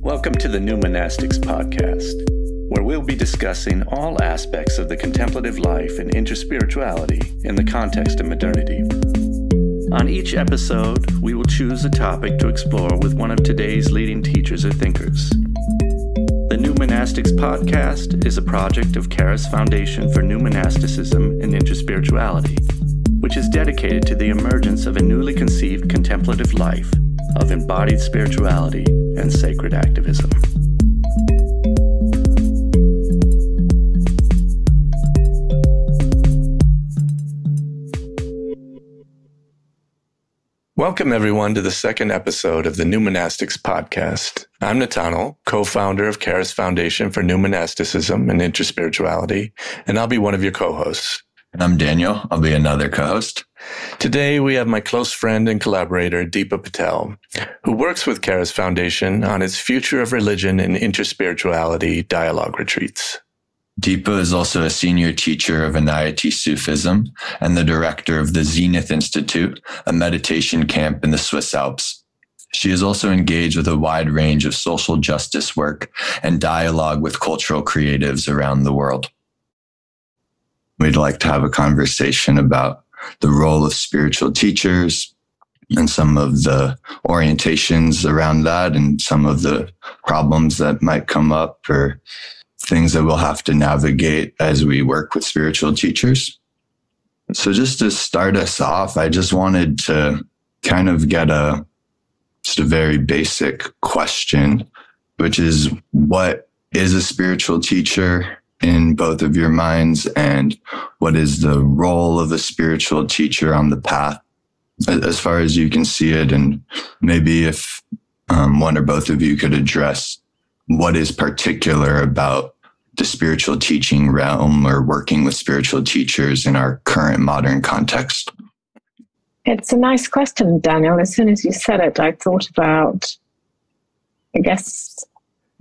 Welcome to the New Monastics podcast, where we'll be discussing all aspects of the contemplative life and interspirituality in the context of modernity. On each episode, we will choose a topic to explore with one of today's leading teachers or thinkers. The New Monastics podcast is a project of Charis Foundation for New Monasticism and Interspirituality, which is dedicated to the emergence of a newly conceived contemplative life of embodied spirituality and sacred activism. Welcome, everyone, to the second episode of the New Monastics podcast. I'm Nathaniel, co-founder of Charis Foundation for New Monasticism and Interspirituality, and I'll be one of your co-hosts. And I'm Daniel. I'll be another co-host. Today, we have my close friend and collaborator, Deepa Patel, who works with Charis Foundation on its Future of Religion and Interspirituality dialogue retreats. Deepa is also a senior teacher of Inayati Sufism and the director of the Zenith Institute, a meditation camp in the Swiss Alps. She is also engaged with a wide range of social justice work and dialogue with cultural creatives around the world. We'd like to have a conversation about the role of spiritual teachers and some of the orientations around that and some of the problems that might come up or things that we'll have to navigate as we work with spiritual teachers. So just to start us off, I just wanted to kind of get just a very basic question, which is, what is a spiritual teacher in both of your minds, and what is the role of a spiritual teacher on the path as far as you can see it? And maybe if one or both of you could address what is particular about the spiritual teaching realm or working with spiritual teachers in our current modern context. It's a nice question, Daniel. As soon as you said it, I thought about, I guess,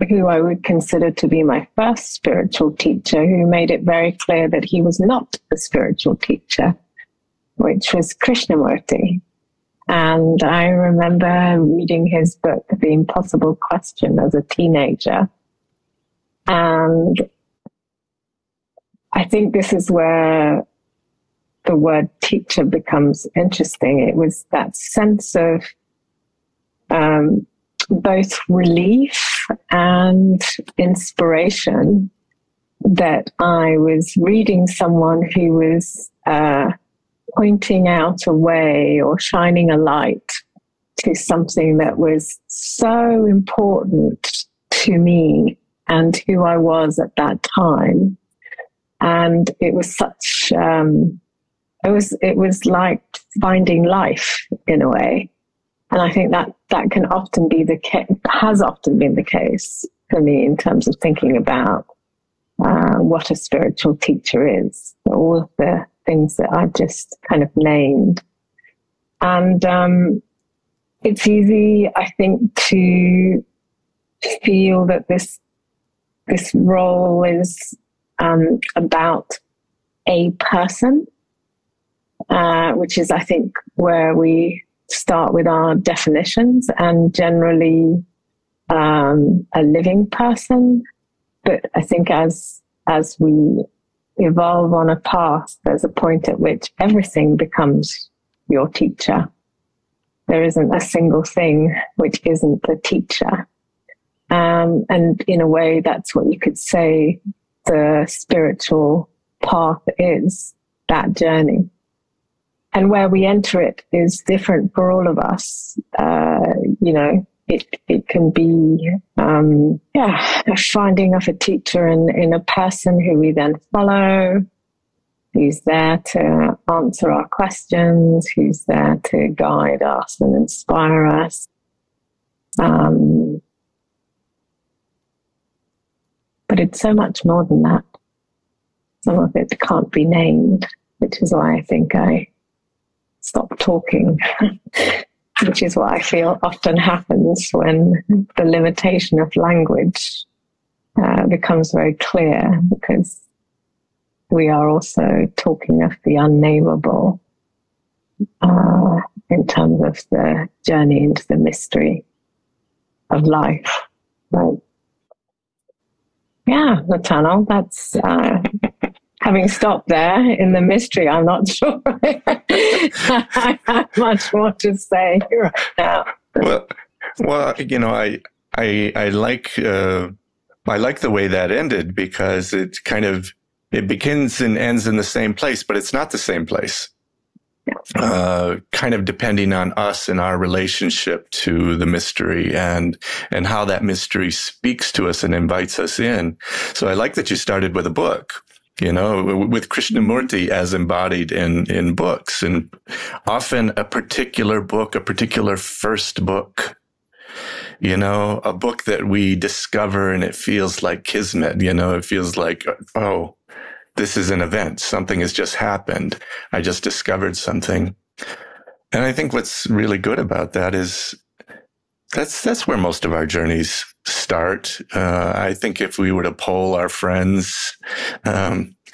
who I would consider to be my first spiritual teacher, who made it very clear that he was not a spiritual teacher, which was Krishnamurti. And I remember reading his book, The Impossible Question, as a teenager. And I think this is where the word teacher becomes interesting. It was that sense of both relief and inspiration that I was reading someone who was pointing out a way or shining a light to something that was so important to me and who I was at that time. And it was such, it was like finding life in a way. And I think that can often be the case, has often been the case for me in terms of thinking about what a spiritual teacher is, all of the things that I just kind of named. And it's easy, I think, to feel that this role is about a person, which is, I think, where we start with our definitions, and generally a living person. But I think as we evolve on a path, there's a point at which everything becomes your teacher. There isn't a single thing which isn't the teacher. And in a way, that's what you could say the spiritual path is, that journey. And where we enter it is different for all of us. It can be, a finding of a teacher in a person who we then follow, who's there to answer our questions, who's there to guide us and inspire us. But it's so much more than that. Some of it can't be named, which is why I think I stop talking, which is what I feel often happens when the limitation of language becomes very clear, because we are also talking of the unnameable in terms of the journey into the mystery of life. Right. Yeah, the tunnel. That's having stopped there in the mystery. I'm not sure I have much more to say right now. Well, you know, I like the way that ended, because it begins and ends in the same place, but it's not the same place. Kind of depending on us and our relationship to the mystery and how that mystery speaks to us and invites us in. So I like that you started with a book, you know, with Krishnamurti as embodied in books, and often a particular book, a particular first book, you know, a book that we discover and it feels like kismet, you know, it feels like, oh, this is an event. Something has just happened. I just discovered something. And I think what's really good about that is that's where most of our journeys start. I think if we were to poll our friends,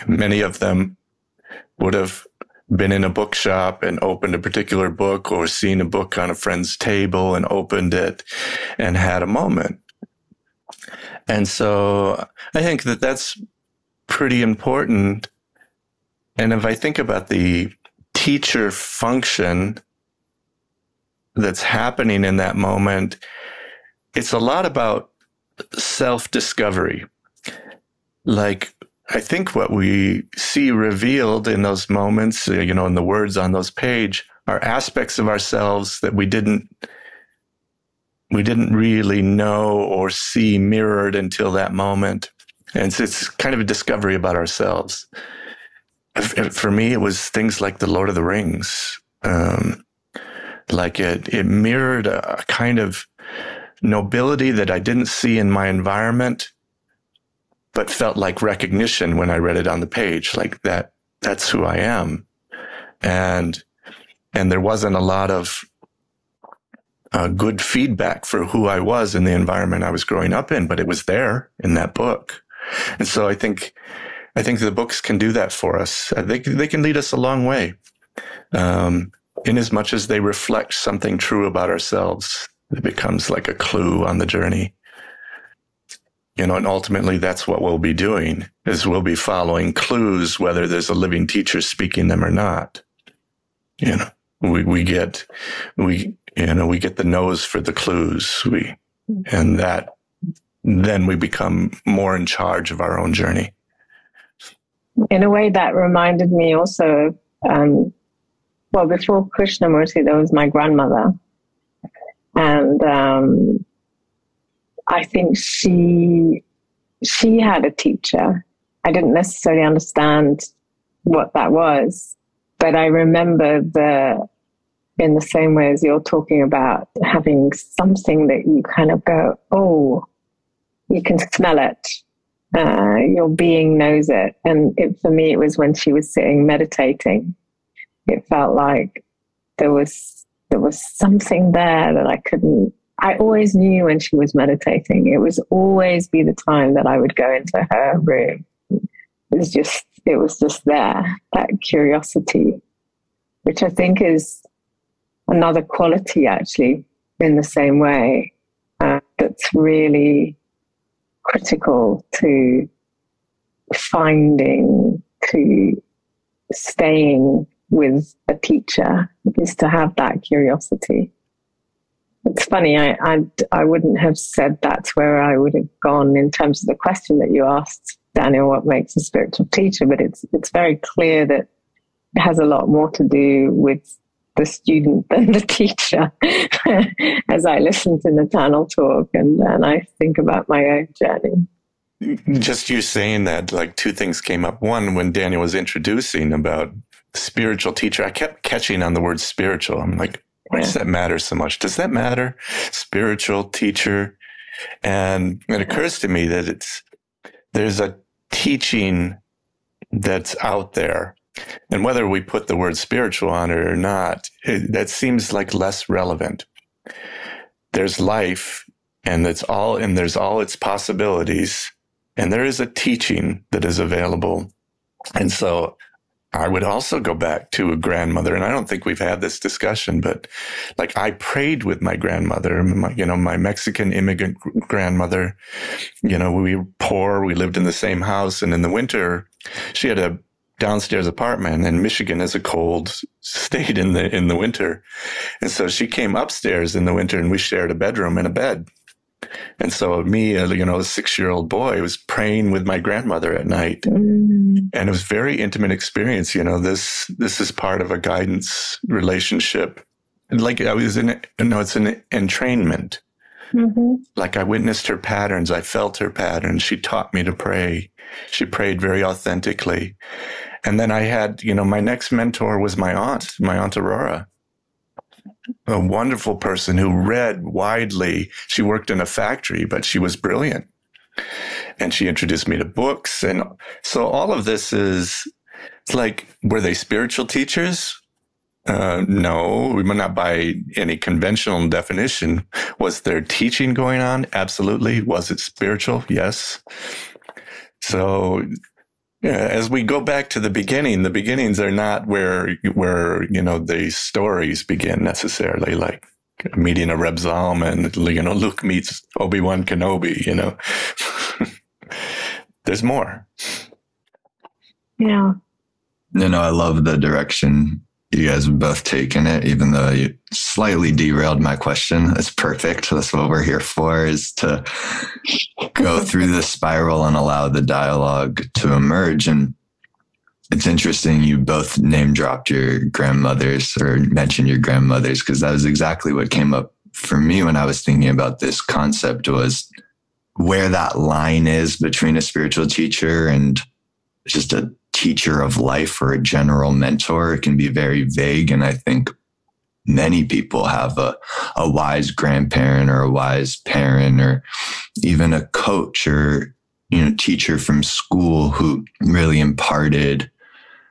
many of them would have been in a bookshop and opened a particular book, or seen a book on a friend's table and opened it and had a moment. And so I think that that's pretty important. And if I think about the teacher function that's happening in that moment, it's a lot about self-discovery. Like, I think what we see revealed in those moments, you know, in the words on those pages, are aspects of ourselves that we didn't really know or see mirrored until that moment. And it's kind of a discovery about ourselves. For me, it was things like The Lord of the Rings. Like it mirrored a kind of nobility that I didn't see in my environment, but felt like recognition when I read it on the page, like that's who I am. And there wasn't a lot of good feedback for who I was in the environment I was growing up in, but it was there in that book. And so I think the books can do that for us. They can lead us a long way, in as much as they reflect something true about ourselves. It becomes like a clue on the journey. You know, and ultimately that's what we'll be doing, is we'll be following clues, whether there's a living teacher speaking them or not. You know, we get the nose for the clues. And that, then we become more in charge of our own journey. In a way, that reminded me also, before Krishnamurti, there was my grandmother. And I think she had a teacher. I didn't necessarily understand what that was, but I remember in the same way as you're talking about, having something that you kind of go, oh, you can smell it. Your being knows it. And for me, it was when she was sitting meditating. It felt like there was something there that I always knew when she was meditating. It was always be the time that I would go into her room. It was just there, that curiosity, which I think is another quality, actually, in the same way, that's really critical to staying with a teacher, is to have that curiosity. It's funny, I wouldn't have said that's where I would have gone in terms of the question that you asked, Daniel, what makes a spiritual teacher, but it's very clear that it has a lot more to do with the student than the teacher. As I listen to Nathaniel talk and I think about my own journey. Just you saying that, like, two things came up. One, when Daniel was introducing about spiritual teacher, I kept catching on the word spiritual. I'm like, why does that matter so much? Does that matter? Spiritual teacher. And it occurs to me that there's a teaching that's out there. And whether we put the word spiritual on it or not, that seems like less relevant. There's life, and there's all its possibilities, and there is a teaching that is available. And so I would also go back to a grandmother, and I don't think we've had this discussion, but like I prayed with my grandmother, my Mexican immigrant grandmother. We were poor. We lived in the same house, and in the winter, she had a downstairs apartment, and Michigan is a cold state in the winter, and so she came upstairs in the winter, and we shared a bedroom and a bed. And so me, a 6-year-old boy, was praying with my grandmother at night. And it was a very intimate experience. This is part of a guidance relationship. Like I was it's an entrainment. Mm-hmm. Like I witnessed her patterns. I felt her patterns. She taught me to pray. She prayed very authentically. And then I had, my next mentor was my Aunt Aurora. A wonderful person who read widely. She worked in a factory, but she was brilliant. And she introduced me to books. And so all of this it's like, were they spiritual teachers? No, not by any conventional definition. Was there teaching going on? Absolutely. Was it spiritual? Yes. So as we go back to the beginnings are not where the stories begin necessarily, like meeting a Reb Zalman, Luke meets Obi-Wan Kenobi, There's more. Yeah. I love the direction you guys have both taken it, even though you slightly derailed my question. It's perfect. That's what we're here for, is to go through the spiral and allow the dialogue to emerge. And it's interesting you both name dropped your grandmothers or mentioned your grandmothers, because that was exactly what came up for me when I was thinking about this concept, was where that line is between a spiritual teacher and just a teacher of life or a general mentor. It can be very vague. And I think many people have a wise grandparent or a wise parent or even a coach or, teacher from school who really imparted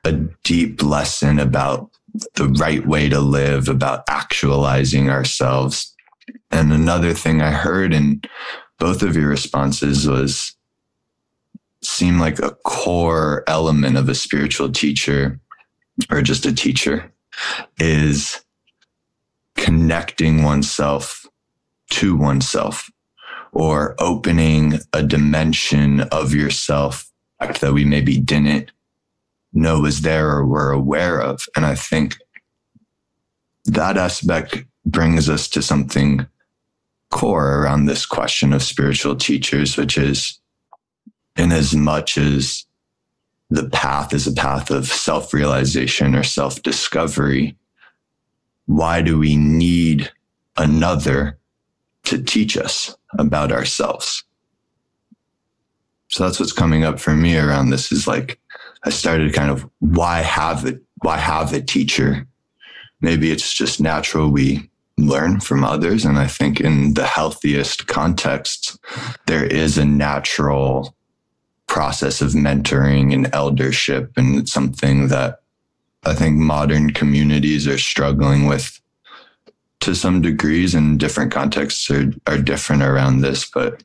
a deep lesson about the right way to live, about actualizing ourselves. And another thing I heard in both of your responses seemed like a core element of a spiritual teacher or just a teacher is connecting oneself to oneself, or opening a dimension of yourself that we maybe didn't know was there or were aware of. And I think that aspect brings us to something core around this question of spiritual teachers, which is, in as much as the path is a path of self-realization or self-discovery, why do we need another to teach us about ourselves? So that's what's coming up for me around this, is like, I started kind of, why have a teacher? Maybe it's just natural we learn from others. And I think in the healthiest contexts, there is a natural process of mentoring and eldership. And it's something that I think modern communities are struggling with to some degrees, and different contexts are different around this. But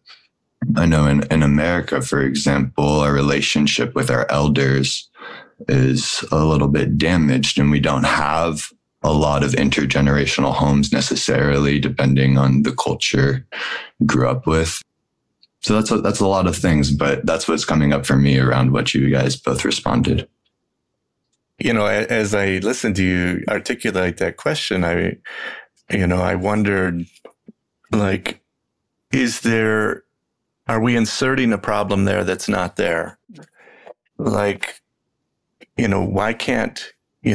I know in America, for example, our relationship with our elders is a little bit damaged, and we don't have a lot of intergenerational homes necessarily, depending on the culture you grew up with. So that's a lot of things, but that's what's coming up for me around what you guys both responded. As I listened to you articulate that question, I wondered, like, are we inserting a problem there that's not there? Like, why can't we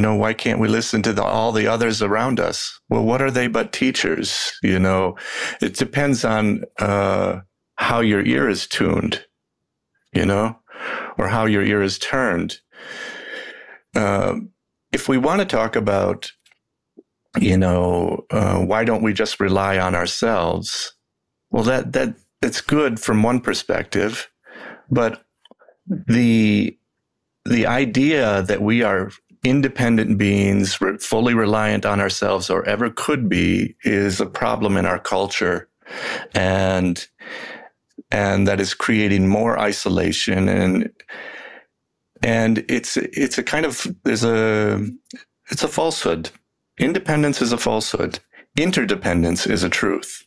listen to all the others around us? Well, what are they but teachers? It depends on how your ear is tuned, or how your ear is turned. If we want to talk about, why don't we just rely on ourselves? Well, that's good from one perspective, but the idea that we are independent beings, fully reliant on ourselves, or ever could be, is a problem in our culture, and that is creating more isolation. And And it's a kind of, it's a falsehood. Independence is a falsehood. Interdependence is a truth.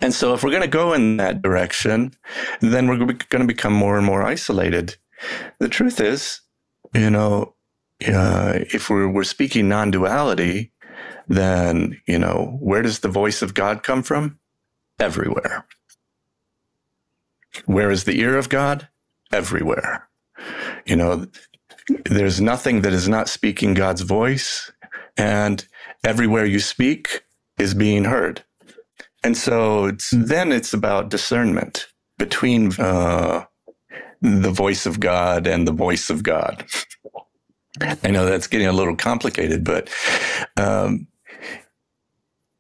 And so if we're going to go in that direction, then we're going to become more and more isolated. The truth is, if we're speaking non-duality, then, where does the voice of God come from? Everywhere. Where is the ear of God? Everywhere. There's nothing that is not speaking God's voice, and everywhere you speak is being heard. And so it's about discernment between the voice of God and the voice of God. I know that's getting a little complicated, but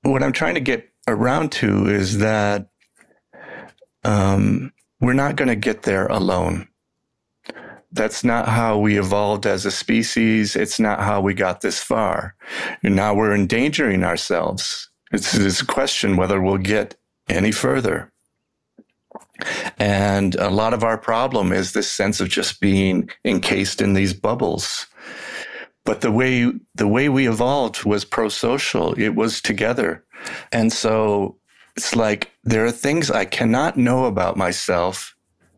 what I'm trying to get around to is that we're not going to get there alone. That's not how we evolved as a species. It's not how we got this far. And now we're endangering ourselves. It's a question whether we'll get any further. And a lot of our problem is this sense of just being encased in these bubbles. But the way we evolved was pro-social. It was together. And so it's like there are things I cannot know about myself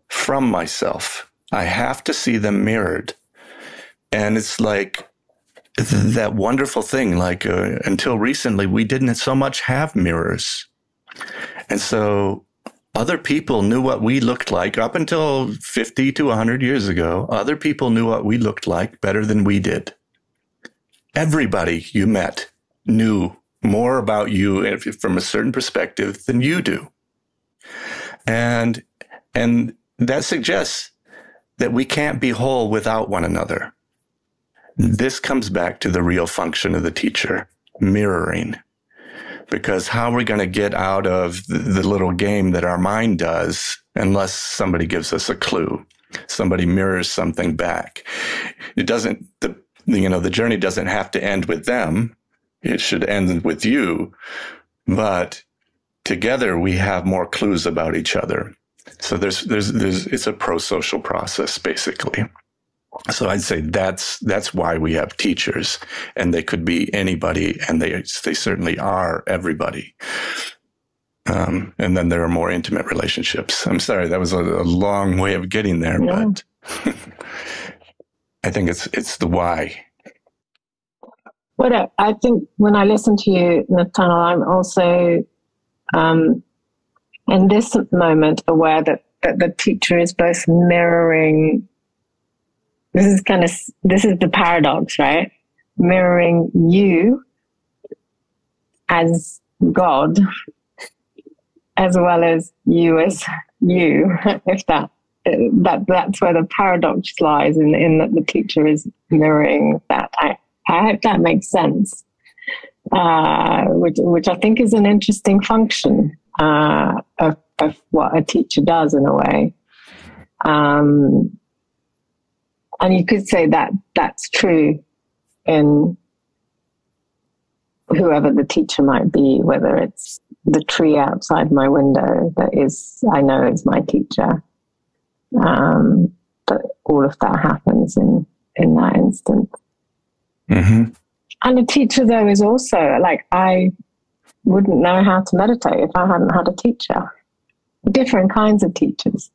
from myself. I have to see them mirrored. And it's like that wonderful thing, until recently, we didn't so much have mirrors. And so other people knew what we looked like up until 50 to 100 years ago. Other people knew what we looked like better than we did. Everybody you met knew more about you from a certain perspective than you do. And that suggests that we can't be whole without one another. This comes back to the real function of the teacher, mirroring. Because how are we going to get out of the little game that our mind does unless somebody gives us a clue? Somebody mirrors something back. It doesn't, the journey doesn't have to end with them. It should end with you. But together we have more clues about each other. So it's a pro-social process, basically. So I'd say that's why we have teachers, and they could be anybody, and they certainly are everybody. And then there are more intimate relationships. I'm sorry, that was a long way of getting there, but I think it's the why. Well, I think when I listen to you, Nathaniel, I'm also in this moment aware that the teacher is both mirroring. This is the paradox, right? Mirroring you as God, as well as you as you. If that's where the paradox lies, in that the teacher is mirroring that. I hope that makes sense. Which I think is an interesting function of what a teacher does in a way. And you could say that that's true in whoever the teacher might be, whether it's the tree outside my window I know is my teacher. But all of that happens in that instant. Mm-hmm. And a teacher, though, is also I wouldn't know how to meditate if I hadn't had a teacher. Different kinds of teachers.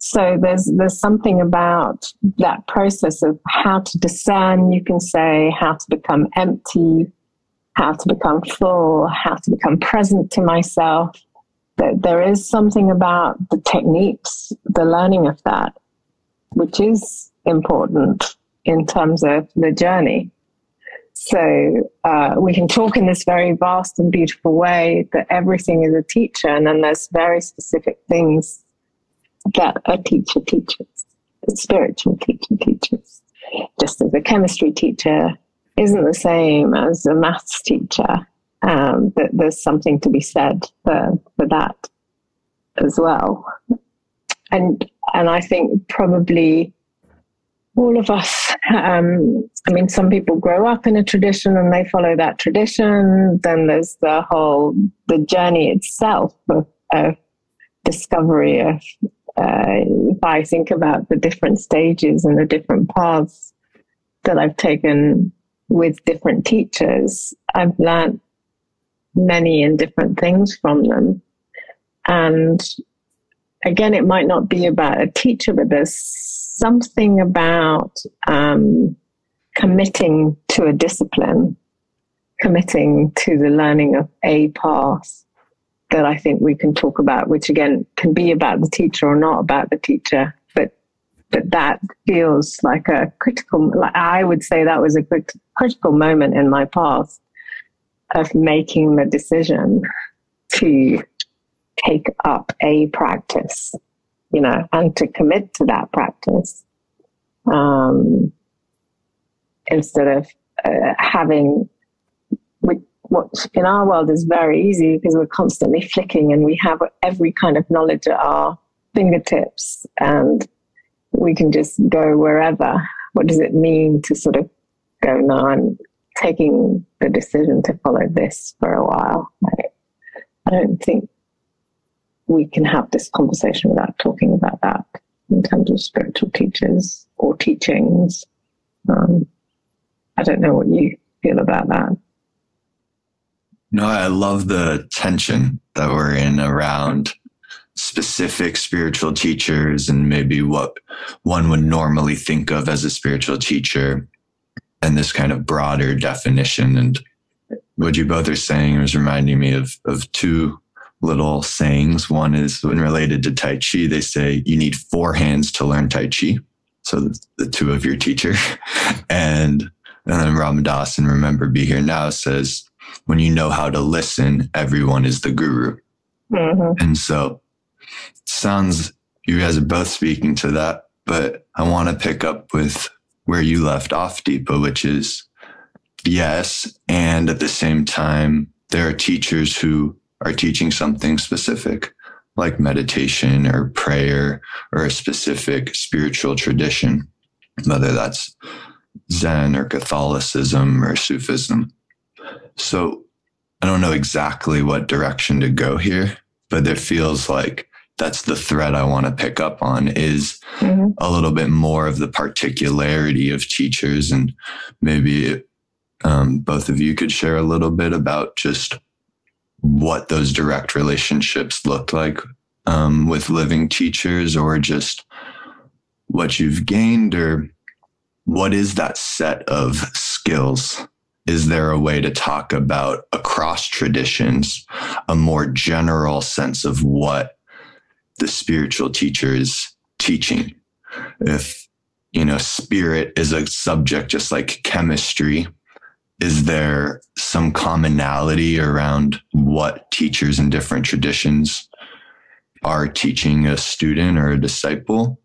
So there's something about that process of how to discern, you can say, how to become empty, how to become full, how to become present to myself. There is something about the techniques, the learning of that, which is important in terms of the journey. So we can talk in this very vast and beautiful way that everything is a teacher, and then there's very specific things that a teacher teaches, a spiritual teacher teaches. Just as a chemistry teacher isn't the same as a maths teacher, that there's something to be said for that as well. And I think probably all of us, some people grow up in a tradition and they follow that tradition. Then there's the journey itself of discovery if I think about the different stages and the different paths that I've taken with different teachers, I've learned many and different things from them. And again, it might not be about a teacher, but there's something about committing to a discipline, committing to the learning of a path that I think we can talk about, which again can be about the teacher or not about the teacher, but that feels like a critical, like I would say that was a critical moment in my path of making the decision to take up a practice, and to commit to that practice, instead of having what in our world is very easy because we're constantly flicking and we have every kind of knowledge at our fingertips and we can just go wherever. What does it mean to sort of go, no, I'm taking the decision to follow this for a while? I don't think we can have this conversation without talking about that in terms of spiritual teachers or teachings. I don't know what you feel about that. No, I love the tension that we're in around specific spiritual teachers and maybe what one would normally think of as a spiritual teacher and this kind of broader definition. And what you both are saying was reminding me of two little sayings. One is when related to Tai Chi, they say you need 4 hands to learn Tai Chi. So the two of your teacher. And then Ram Dass in Remember Be Here Now says, when you know how to listen, everyone is the guru. Mm-hmm. And so it sounds, you guys are both speaking to that, but I want to pick up with where you left off, Deepa, which is yes. And at the same time, there are teachers who are teaching something specific, like meditation or prayer or a specific spiritual tradition, whether that's Zen or Catholicism or Sufism. So I don't know exactly what direction to go here, but it feels like that's the thread I want to pick up on is a little bit more of the particularity of teachers. And maybe both of you could share a little bit about just what those direct relationships look like with living teachers, or just what you've gained, or what is that set of skills? Is there a way to talk about across traditions, a more general sense of what the spiritual teacher is teaching? If, spirit is a subject just like chemistry, is there some commonality around what teachers in different traditions are teaching a student or a disciple?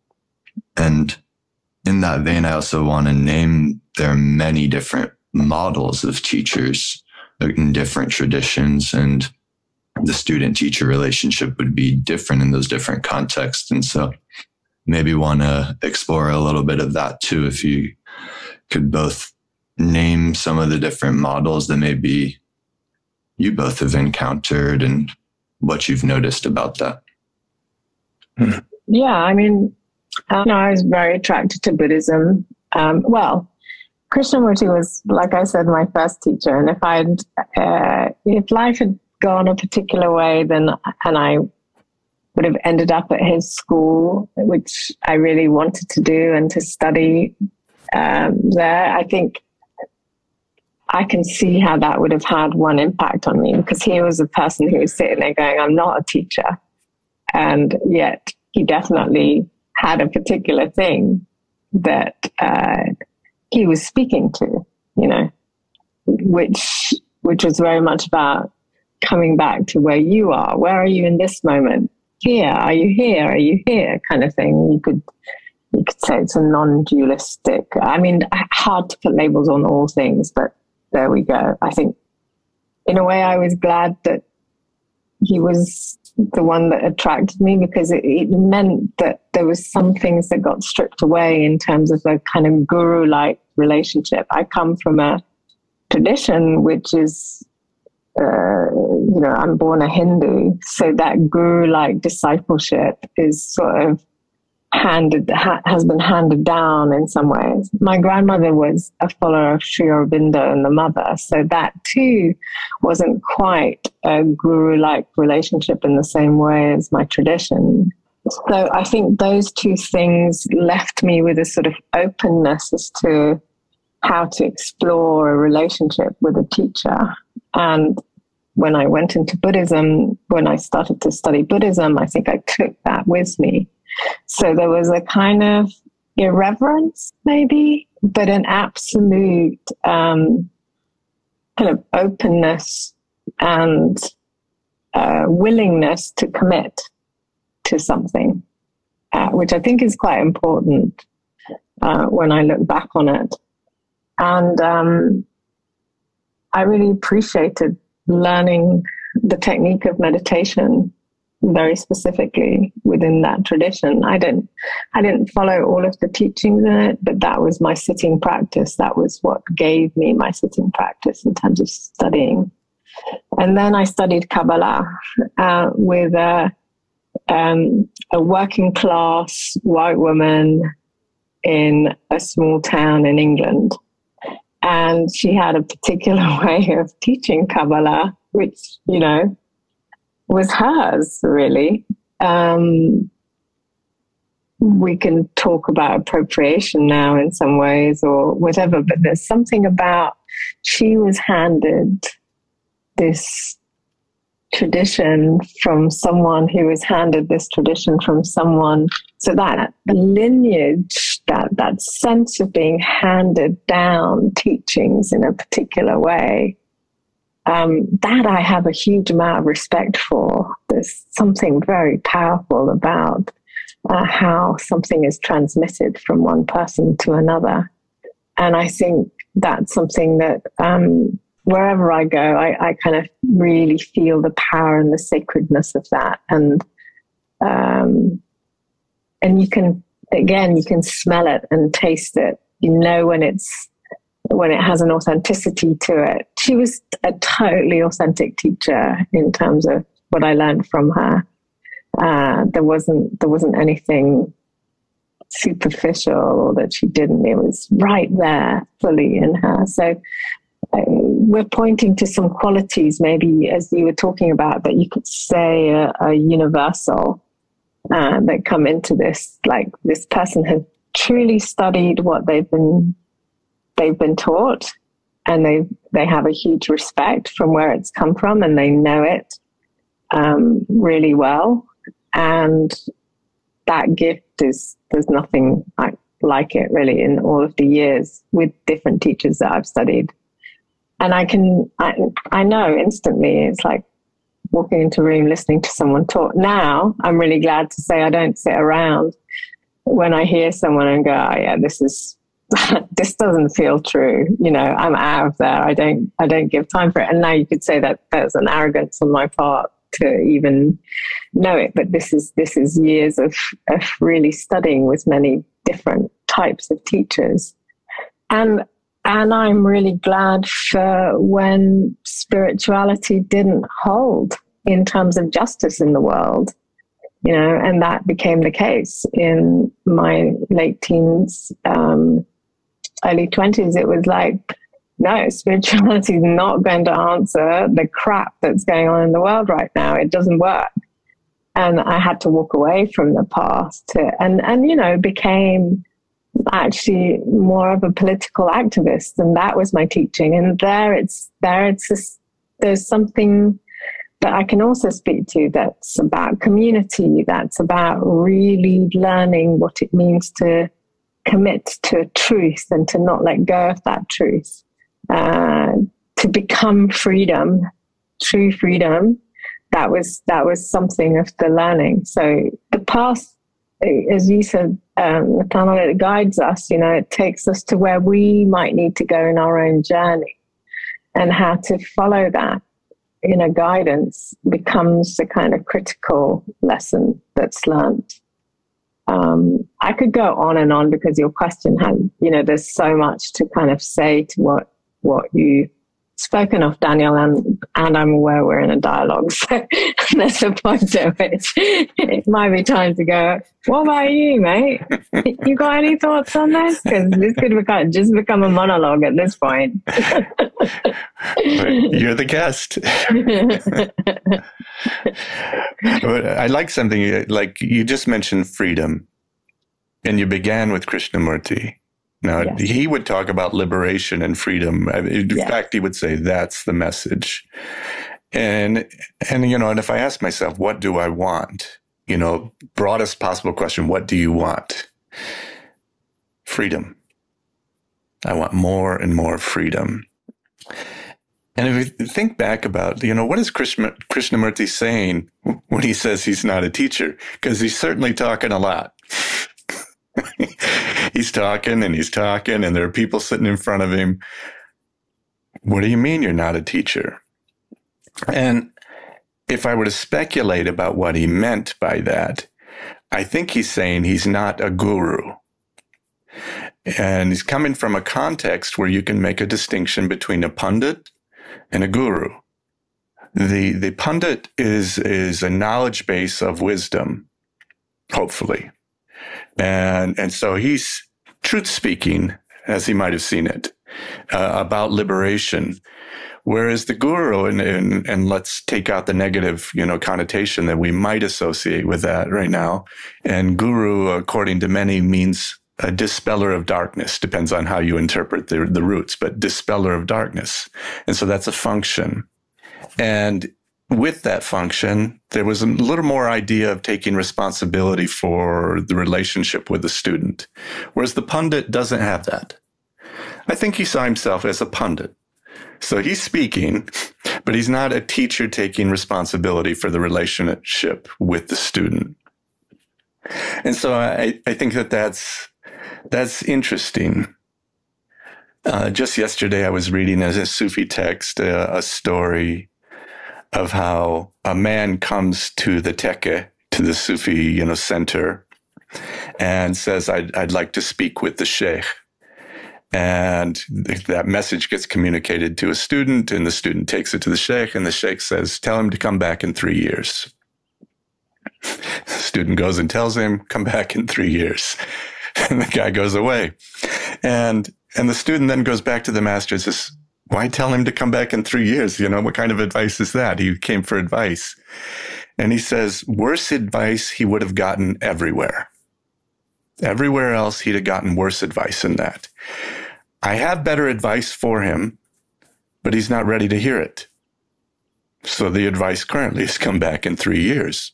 And in that vein, I also want to name there are many different models of teachers in different traditions, and the student-teacher relationship would be different in those different contexts. And so maybe want to explore a little bit of that too, if you could both name some of the different models that maybe you both have encountered and what you've noticed about that. Yeah, I mean, I was very attracted to Buddhism. Krishnamurti was, like I said, my first teacher. And if life had gone a particular way, and I would have ended up at his school, which I really wanted to do and to study there, I think I can see how that would have had one impact on me, because he was a person who was sitting there going, I'm not a teacher. And yet he definitely had a particular thing that he was speaking to, which was very much about coming back to where you are. Where are you in this moment? Here. Are you here? Are you here? Kind of thing. You could say it's a non-dualistic. I mean, hard to put labels on all things, but there we go. I think in a way I was glad that he was the one that attracted me, because it meant that there was some things that got stripped away in terms of a kind of guru-like relationship. I come from a tradition which is I'm born a Hindu, so that guru-like discipleship is sort of has been handed down in some ways. My grandmother was a follower of Sri Aurobindo and the mother, so that too wasn't quite a guru-like relationship in the same way as my tradition. So I think those two things left me with a sort of openness as to how to explore a relationship with a teacher. And when I went into Buddhism, when I started to study Buddhism, I think I took that with me. So there was a kind of irreverence, maybe, but an absolute kind of openness and willingness to commit to something, which I think is quite important when I look back on it. And I really appreciated learning the technique of meditation very specifically within that tradition. I didn't follow all of the teachings in it, but that was my sitting practice. That was what gave me my sitting practice in terms of studying. And then I studied Kabbalah with a working class white woman in a small town in England. And she had a particular way of teaching Kabbalah, which, was hers, really. We can talk about appropriation now in some ways or whatever, but there's something about she was handed this tradition from someone who was handed this tradition from someone. So that lineage, that sense of being handed down teachings in a particular way, that I have a huge amount of respect for. There's something very powerful about how something is transmitted from one person to another. And I think that's something that wherever I go, I kind of really feel the power and the sacredness of that. And you can smell it and taste it. You know when it has an authenticity to it. She was a totally authentic teacher in terms of what I learned from her. There wasn't anything superficial or that she didn't. It was right there fully in her. So we're pointing to some qualities, maybe as you were talking about, that you could say are universal that come into this. Like this person has truly studied what they've been taught, and they have a huge respect from where it's come from, and they know it really well. And that gift there's nothing like it really in all of the years with different teachers that I've studied. And I know instantly, it's like walking into a room, listening to someone talk. Now, I'm really glad to say I don't sit around when I hear someone and go, oh, yeah, this doesn't feel true. I'm out of there. I don't give time for it. And now you could say that that's an arrogance on my part to even know it. But this is years of really studying with many different types of teachers. And I'm really glad for when spirituality didn't hold in terms of justice in the world, and that became the case in my late teens, early 20s. It was like, no, spirituality is not going to answer the crap that's going on in the world right now. It doesn't work. And I had to walk away from the past and became actually more of a political activist. And that was my teaching. And there's something that I can also speak to that's about community, that's about really learning what it means to commit to a truth and to not let go of that truth, to become freedom, true freedom. That was something of the learning. So the past, as you said, Nathaniel, it guides us, it takes us to where we might need to go in our own journey, and how to follow that guidance becomes the kind of critical lesson that's learned. I could go on and on because your question had, there's so much to kind of say to what you spoken of Daniel, and I'm aware we're in a dialogue. So there's a point at which it might be time to go, what about you, mate? You got any thoughts on this? Because this could become a monologue at this point. You're the guest. I like something like you just mentioned freedom, and you began with Krishnamurti. Now, yes. He would talk about liberation and freedom. In fact, he would say that's the message. And and if I ask myself, what do I want? Broadest possible question, what do you want? Freedom. I want more and more freedom. And if you think back about, what is Krishnamurti saying when he says he's not a teacher? Because he's certainly talking a lot. He's talking and he's talking, and there are people sitting in front of him. What do you mean you're not a teacher? And if I were to speculate about what he meant by that, I think he's saying he's not a guru. And he's coming from a context where you can make a distinction between a pundit and a guru. The pundit is a knowledge base of wisdom, hopefully. And so he's truth speaking, as he might have seen it, about liberation. Whereas the guru, and let's take out the negative, connotation that we might associate with that right now. And guru, according to many, means a dispeller of darkness. Depends on how you interpret the roots, but dispeller of darkness. And so that's a function. And with that function, there was a little more idea of taking responsibility for the relationship with the student, whereas the pundit doesn't have that. I think he saw himself as a pundit. So he's speaking, but he's not a teacher taking responsibility for the relationship with the student. And so I think that's interesting. Just yesterday, I was reading as a Sufi text a story of how a man comes to the tekke, to the Sufi, center, and says, I'd like to speak with the sheikh. And that message gets communicated to a student, and the student takes it to the sheikh, and the sheikh says, tell him to come back in 3 years. The student goes and tells him, come back in 3 years. And the guy goes away. And the student then goes back to the master and says, why tell him to come back in 3 years? What kind of advice is that? He came for advice. And he says, worse advice he would have gotten everywhere. Everywhere else, he'd have gotten worse advice than that. I have better advice for him, but he's not ready to hear it. So the advice currently is come back in 3 years.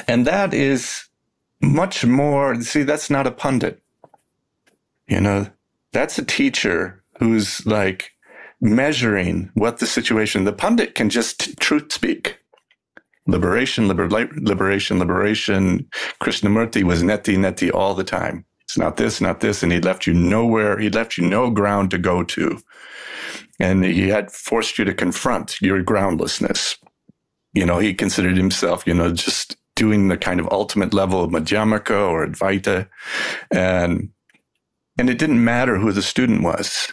And that is much more, that's not a pundit. That's a teacher who's like measuring what the situation, the pundit can just truth speak. Liberation. Krishnamurti was neti all the time. It's not this. And he left you nowhere. He left you no ground to go to. And he had forced you to confront your groundlessness. He considered himself, just doing the kind of ultimate level of Madhyamaka or Advaita. And it didn't matter who the student was.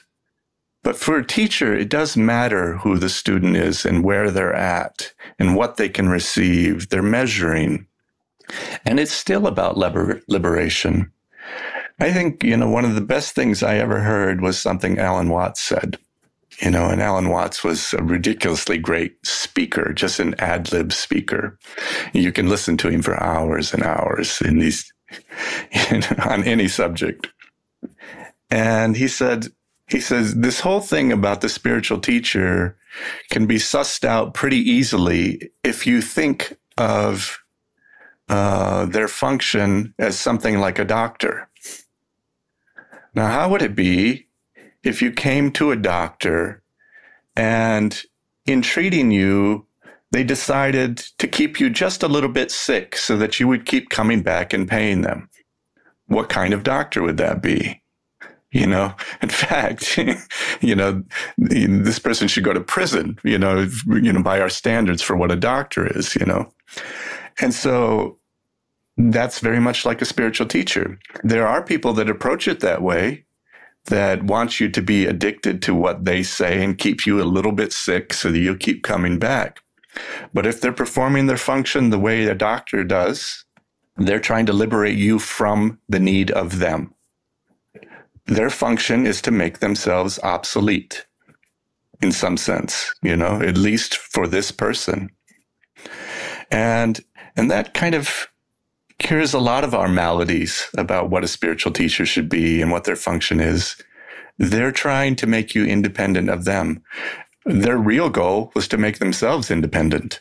But for a teacher, it does matter who the student is and where they're at and what they can receive. They're measuring. And it's still about liberation. I think, one of the best things I ever heard was something Alan Watts said. And Alan Watts was a ridiculously great speaker, just an ad-lib speaker. You can listen to him for hours and hours in these, on any subject. And he says, this whole thing about the spiritual teacher can be sussed out pretty easily if you think of their function as something like a doctor. Now, how would it be if you came to a doctor and in treating you, they decided to keep you just a little bit sick so that you would keep coming back and paying them? What kind of doctor would that be? In fact, this person should go to prison, by our standards for what a doctor is, And so that's very much like a spiritual teacher. There are people that approach it that way, that wants you to be addicted to what they say and keep you a little bit sick so that you keep coming back. But if they're performing their function the way a doctor does, they're trying to liberate you from the need of them. Their function is to make themselves obsolete in some sense, at least for this person. And that kind of cures a lot of our maladies about what a spiritual teacher should be and what their function is. They're trying to make you independent of them. Their real goal was to make themselves independent.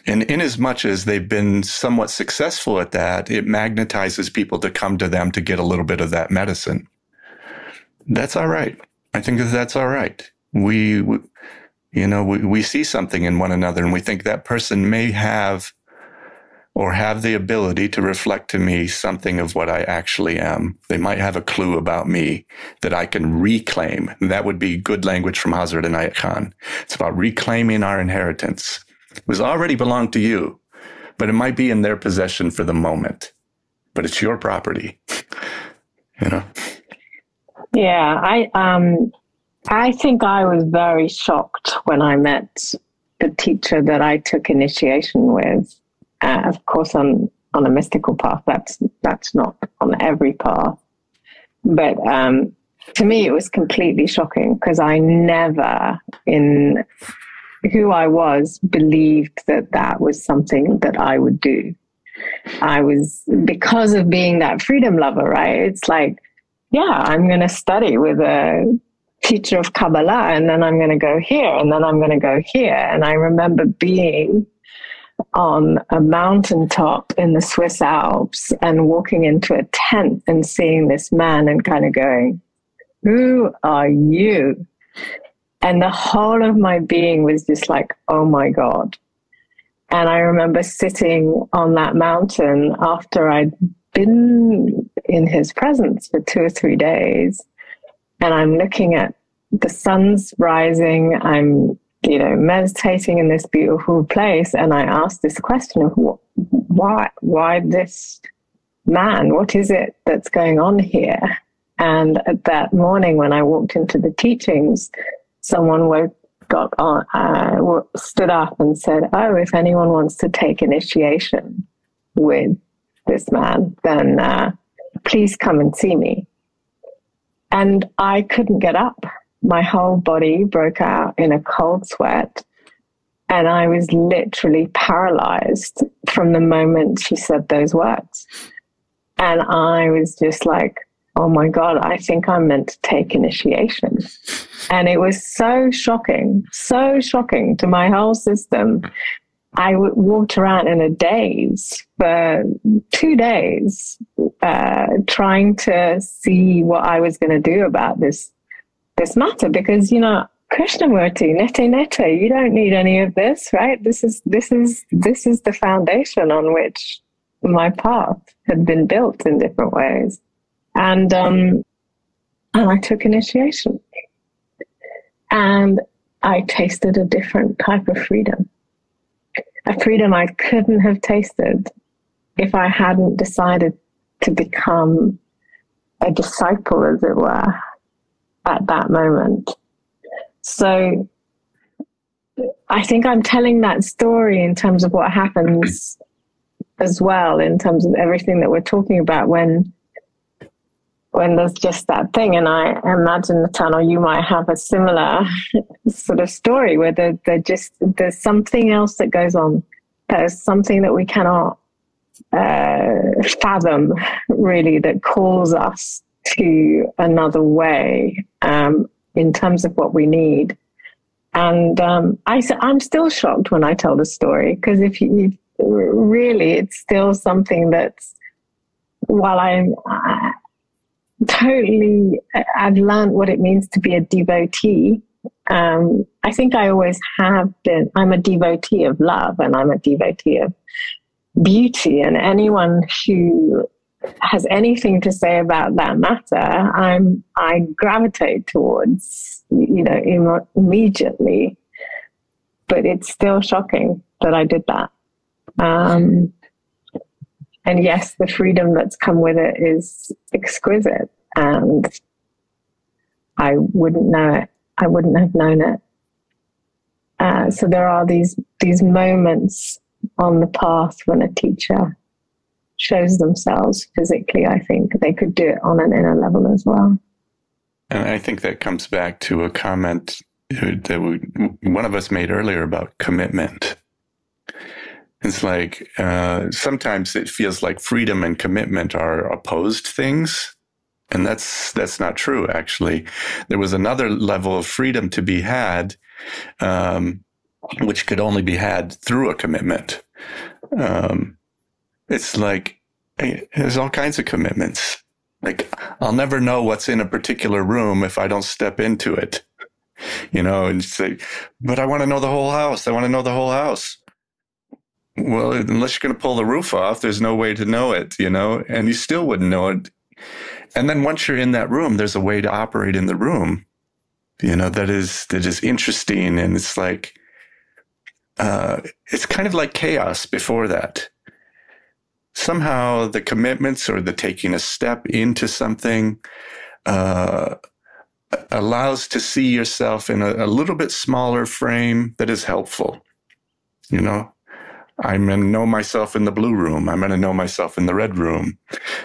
And inasmuch as they've been somewhat successful at that, it magnetizes people to come to them to get a little bit of that medicine. That's all right. I think that's all right. We see something in one another and we think that person may have the ability to reflect to me something of what I actually am. They might have a clue about me that I can reclaim. And that would be good language from Hazrat Inayat Khan. It's about reclaiming our inheritance. It was already belonged to you, but it might be in their possession for the moment. But it's your property, Yeah, I think I was very shocked when I met the teacher that I took initiation with. Of course, on a mystical path, that's not on every path. But to me, it was completely shocking because I never, in who I was, believed that was something that I would do. I was, because of being that freedom lover, right? It's like, yeah, I'm going to study with a teacher of Kabbalah, and then I'm going to go here, and then I'm going to go here. And I remember being on a mountaintop in the Swiss Alps and walking into a tent and seeing this man and kind of going, who are you? And the whole of my being was just like, oh my God. And I remember sitting on that mountain after I'd been in his presence for 2 or 3 days, and I'm looking at the sun's rising, I'm meditating in this beautiful place, and I asked this question of why this man? What is it that's going on here? And at that morning when I walked into the teachings, someone stood up and said, oh, if anyone wants to take initiation with this man, then please come and see me. And I couldn't get up. My whole body broke out in a cold sweat, and I was literally paralyzed from the moment she said those words. And I was just like, oh my God, I think I'm meant to take initiation. And it was so shocking to my whole system. I walked around in a daze for 2 days, trying to see what I was going to do about this matter, because Krishnamurti, nete, you don't need any of this, right? This is the foundation on which my path had been built in different ways, and I took initiation, and I tasted a different type of freedom, a freedom I couldn't have tasted if I hadn't decided to become a disciple, as it were, at that moment. So I think I'm telling that story in terms of what happens as well, in terms of everything that we're talking about when there's just that thing. And I imagine, Natano, you might have a similar sort of story where there's something else that goes on. There's something that we cannot fathom, really, that calls us to another way in terms of what we need. And I'm still shocked when I tell the story, because if you really, it's still something that's, while I've learned what it means to be a devotee. I think I always have been. I'm a devotee of love, and I'm a devotee of beauty, and anyone who has anything to say about that matter, I gravitate towards, immediately. But it's still shocking that I did that. And yes, the freedom that's come with it is exquisite. And I wouldn't know it. I wouldn't have known it. So there are these moments on the path when a teacher shows themselves physically. I think they could do it on an inner level as well. And I think that comes back to a comment that one of us made earlier about commitment. It's like sometimes it feels like freedom and commitment are opposed things. And that's not true, actually. There was another level of freedom to be had, which could only be had through a commitment. It's like there's all kinds of commitments. Like, I'll never know what's in a particular room if I don't step into it, and say, but I want to know the whole house. I want to know the whole house. Well, unless you're going to pull the roof off, there's no way to know it, and you still wouldn't know it. And then once you're in that room, there's a way to operate in the room, that is interesting. And it's like, it's kind of like chaos before that. Somehow the commitments or the taking a step into something allows to see yourself in a little bit smaller frame that is helpful. I'm going to know myself in the blue room. I'm going to know myself in the red room.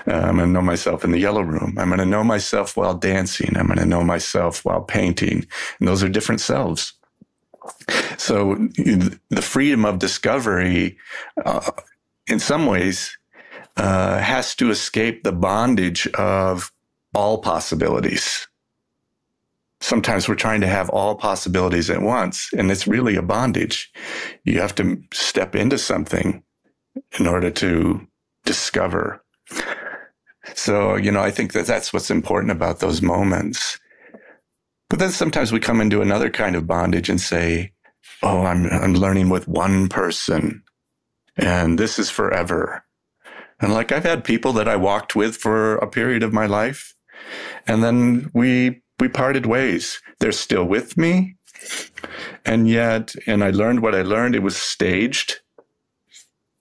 I'm going to know myself in the yellow room. I'm going to know myself while dancing. I'm going to know myself while painting. And those are different selves. So the freedom of discovery, in some ways, has to escape the bondage of all possibilities. Sometimes we're trying to have all possibilities at once, and it's really a bondage. You have to step into something in order to discover. So, I think that's what's important about those moments. But then sometimes we come into another kind of bondage and say, oh, I'm learning with one person, and this is forever. And like, I've had people that I walked with for a period of my life, and then we parted ways. They're still with me. And I learned what I learned. It was staged.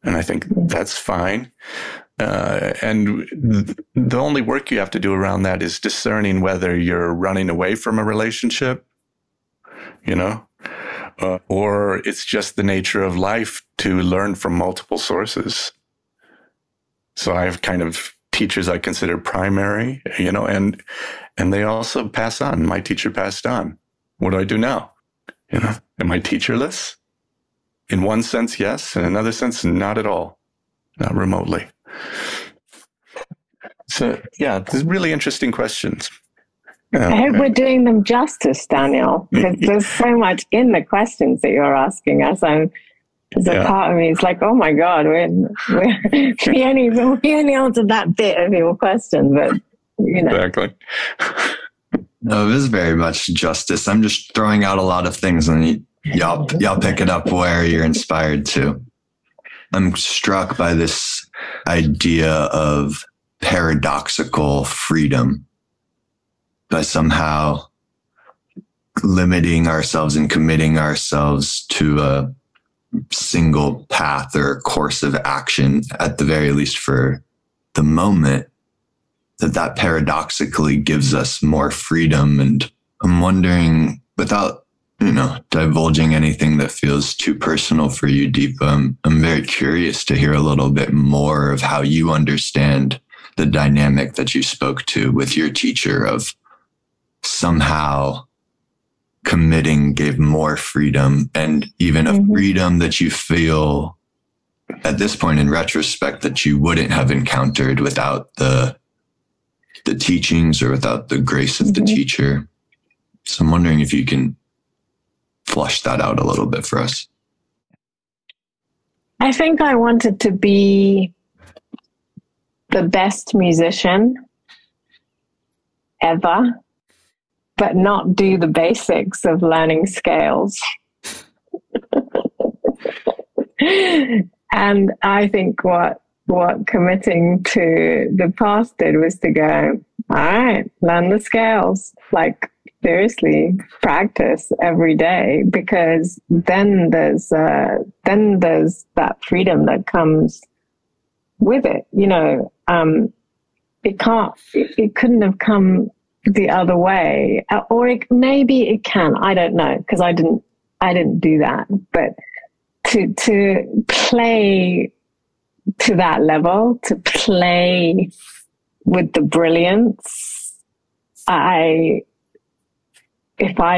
And I think that's fine. And the only work you have to do around that is discerning whether you're running away from a relationship, or it's just the nature of life to learn from multiple sources. So I have kind of teachers I consider primary, and they also pass on. My teacher passed on. What do I do now? Am I teacherless? In one sense, yes. In another sense, not at all. Not remotely. So, yeah, these are really interesting questions. I hope we're doing them justice, Daniel, because there's so much in the questions that you're asking us. There's a part of me, it's like, oh my God, we only answered that bit of your question, but Exactly. No, it is very much justice. I'm just throwing out a lot of things, and y'all pick it up where you're inspired to. I'm struck by this idea of paradoxical freedom, by somehow limiting ourselves and committing ourselves to a single path or course of action, at the very least for the moment, that paradoxically gives us more freedom. And I'm wondering, without, divulging anything that feels too personal for you, Deepa, I'm very curious to hear a little bit more of how you understand the dynamic that you spoke to with your teacher of somehow committing gave more freedom, and even a freedom that you feel at this point in retrospect that you wouldn't have encountered without the teachings or without the grace of the teacher. So I'm wondering if you can flush that out a little bit for us. I think I wanted to be the best musician ever, but not do the basics of learning scales. And I think what committing to the path did was to go, all right, learn the scales, like seriously practice every day, because then there's that freedom that comes with it. It couldn't have come the other way, or maybe it can. I don't know, because I didn't do that. But to play to that level, to play with the brilliance, if I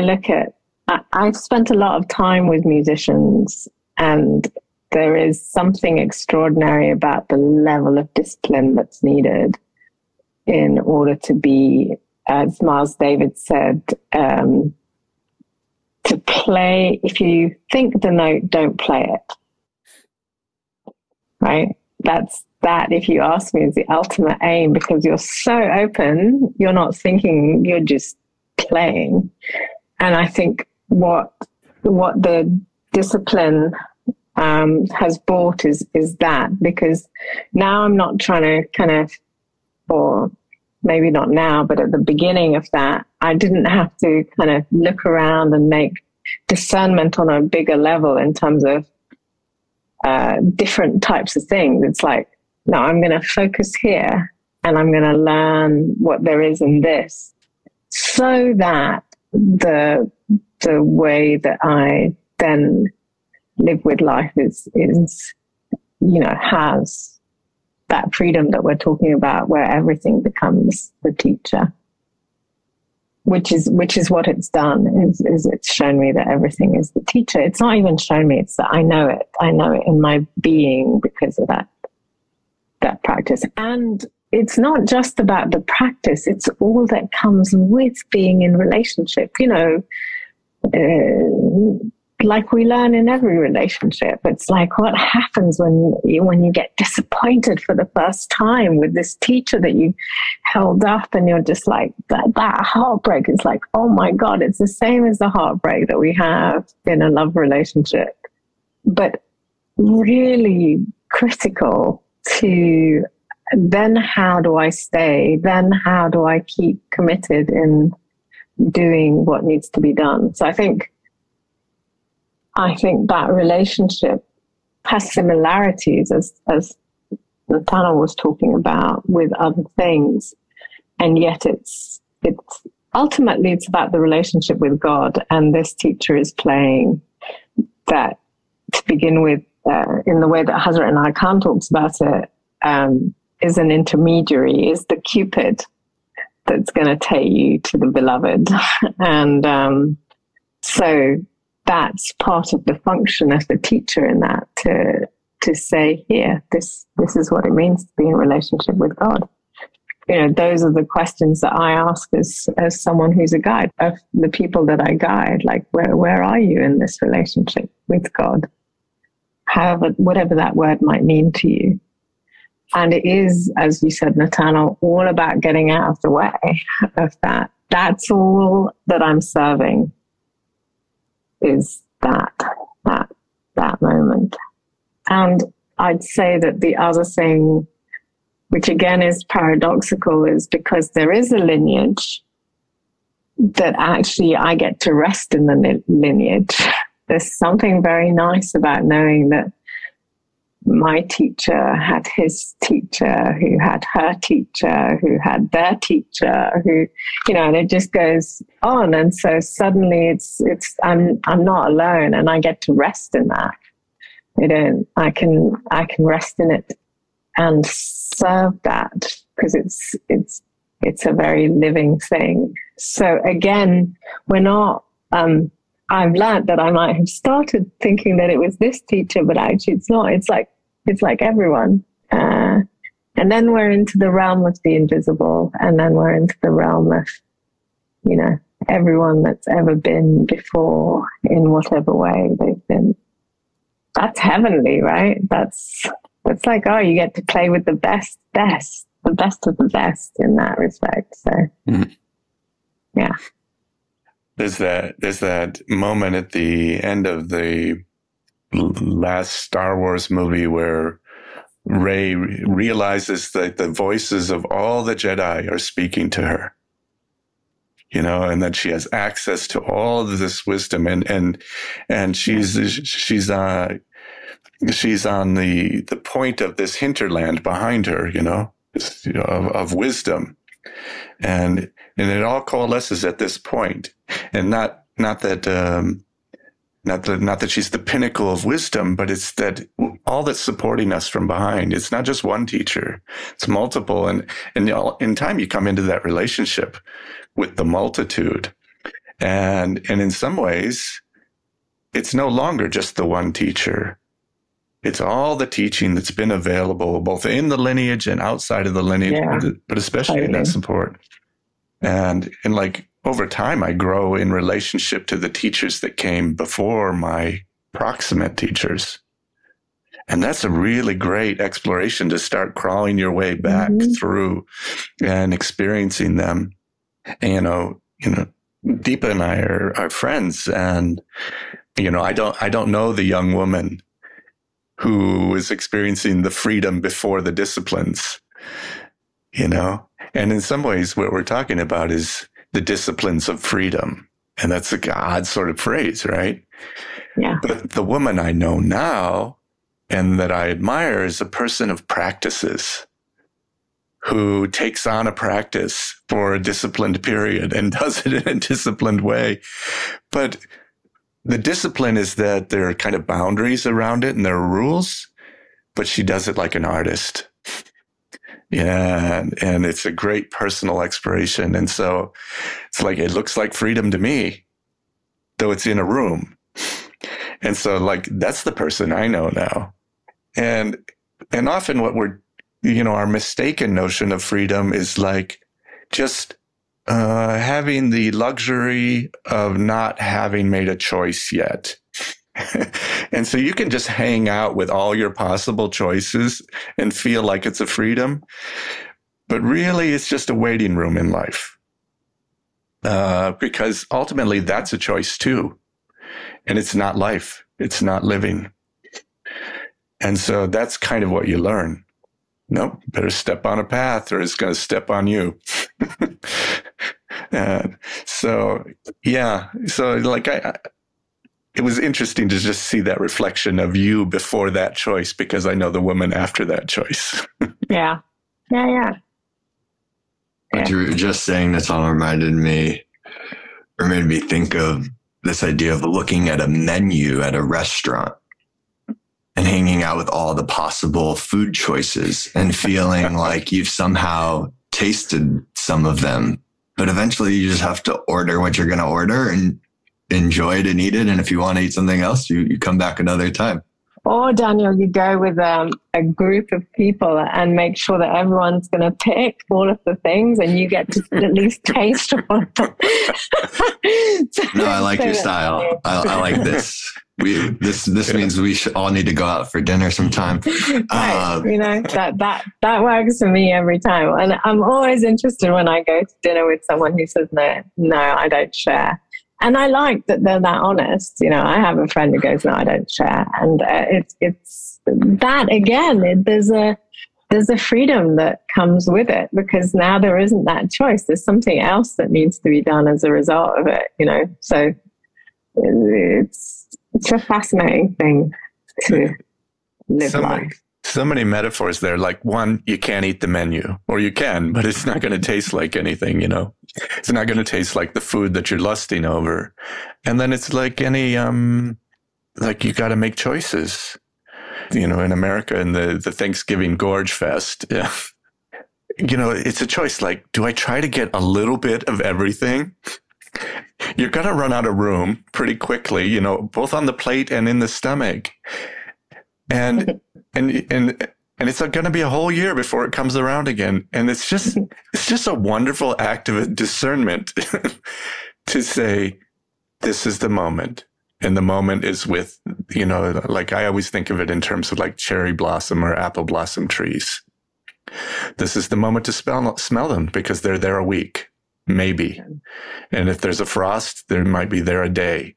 look at, I've spent a lot of time with musicians, and there is something extraordinary about the level of discipline that's needed in order to be, as Miles Davis said, to play. If you think the note, don't play it. Right? That, if you ask me, is the ultimate aim, because you're so open, you're not thinking, you're just playing. And I think what the discipline has brought is that, because now I'm not trying to kind of, or maybe not now, but at the beginning of that, I didn't have to kind of look around and make discernment on a bigger level in terms of different types of things. It's like, no, I'm going to focus here, and I'm going to learn what there is in this, so that the way that I then live with life is, has that freedom that we're talking about, where everything becomes the teacher, which is what it's done, is it's shown me that everything is the teacher. It's not even shown me, it's that I know it in my being because of that practice. And it's not just about the practice, it's all that comes with being in relationship, like we learn in every relationship. It's like, what happens when you get disappointed for the first time with this teacher that you held up, and you're just like, that heartbreak is like, oh my God, it's the same as the heartbreak that we have in a love relationship, but really critical to then how do I stay? Then how do I keep committed in doing what needs to be done? So I think that relationship has similarities, as Nathaniel was talking about, with other things. And yet it's ultimately it's about the relationship with God. And this teacher is playing that, to begin with, in the way that Hazrat Inayat Khan talks about it, is an intermediary, is the Cupid that's going to take you to the beloved. And so that's part of the function of the teacher in that, to say, here, this is what it means to be in relationship with God. Those are the questions that I ask as someone who's a guide of the people that I guide. Like, where are you in this relationship with God? However, whatever that word might mean to you. And it is, as you said, Nathaniel, all about getting out of the way of that. That's all that I'm serving, is that moment. And I'd say that the other thing, which again is paradoxical, is because there is a lineage, that actually I get to rest in the lineage. There's something very nice about knowing that my teacher had his teacher, who had her teacher, who had their teacher, who, and it just goes on. And so suddenly I'm not alone, and I get to rest in that. I can rest in it and serve that, because it's a very living thing. So again, we're not, I've learned that I might have started thinking that it was this teacher, but actually it's not. It's like everyone. And then we're into the realm of the invisible, and then we're into the realm of, everyone that's ever been before, in whatever way they've been. That's heavenly, right? That's like, oh, you get to play with the best of the best in that respect. So, yeah. There's that moment at the end of the last Star Wars movie where Rey realizes that the voices of all the Jedi are speaking to her, and that she has access to all of this wisdom, and she's on the point of this hinterland behind her, of wisdom. And it all coalesces at this point. And not that she's the pinnacle of wisdom, but it's that all that's supporting us from behind. It's not just one teacher, it's multiple. And in time, you come into that relationship with the multitude. And in some ways, it's no longer just the one teacher. It's all the teaching that's been available, both in the lineage and outside of the lineage, but especially in that support. And like over time, I grow in relationship to the teachers that came before my proximate teachers. And that's a really great exploration to start crawling your way back through and experiencing them. And, Deepa and I are friends, and, I don't know the young woman who is experiencing the freedom before the disciplines, and in some ways what we're talking about is the disciplines of freedom. And that's a odd sort of phrase, right? Yeah. But the woman I know now and that I admire is a person of practices who takes on a practice for a disciplined period and does it in a disciplined way. But the discipline is that there are kind of boundaries around it and there are rules, but she does it like an artist. Yeah. And it's a great personal exploration. And so it's like, it looks like freedom to me, though it's in a room. And so like, that's the person I know now. And often what we're, our mistaken notion of freedom is like just having the luxury of not having made a choice yet. And so you can just hang out with all your possible choices and feel like it's a freedom. But really, it's just a waiting room in life. Because ultimately, that's a choice too. And it's not life. It's not living. And so that's kind of what you learn. Nope, better step on a path or it's going to step on you. So like it was interesting to just see that reflection of you before that choice, because I know the woman after that choice. Yeah. What you were just saying, that's all reminded me think of this idea of looking at a menu at a restaurant and hanging out with all the possible food choices and feeling like you've somehow tasted some of them. But eventually you just have to order what you're going to order and enjoy it and eat it. And if you want to eat something else, you come back another time. Or Daniel, you go with a group of people and make sure that everyone's going to pick all of the things and you get to at least taste one. No, I like your style. I like this. This means we should all need to go out for dinner sometime. Right. That works for me every time. And I'm always interested when I go to dinner with someone who says, no, I don't share. And I like that they're that honest. I have a friend who goes, no, I don't share. And it's that again, there's a freedom that comes with it, because now there isn't that choice. There's something else that needs to be done as a result of it, So it's a fascinating thing to live life. So many metaphors there. Like, one, you can't eat the menu, or you can, but it's not going to taste like anything, It's not going to taste like the food that you're lusting over. And then it's like any, like you got to make choices. In America, in the Thanksgiving Gorge Fest, it's a choice. Like, do I try to get a little bit of everything? You're going to run out of room pretty quickly, both on the plate and in the stomach. And it's going to be a whole year before it comes around again. And it's just a wonderful act of discernment to say, this is the moment. And the moment is with, like I always think of it in terms of like cherry blossom or apple blossom trees. This is the moment to smell them, because they're there a week, maybe. And if there's a frost, they might be there a day.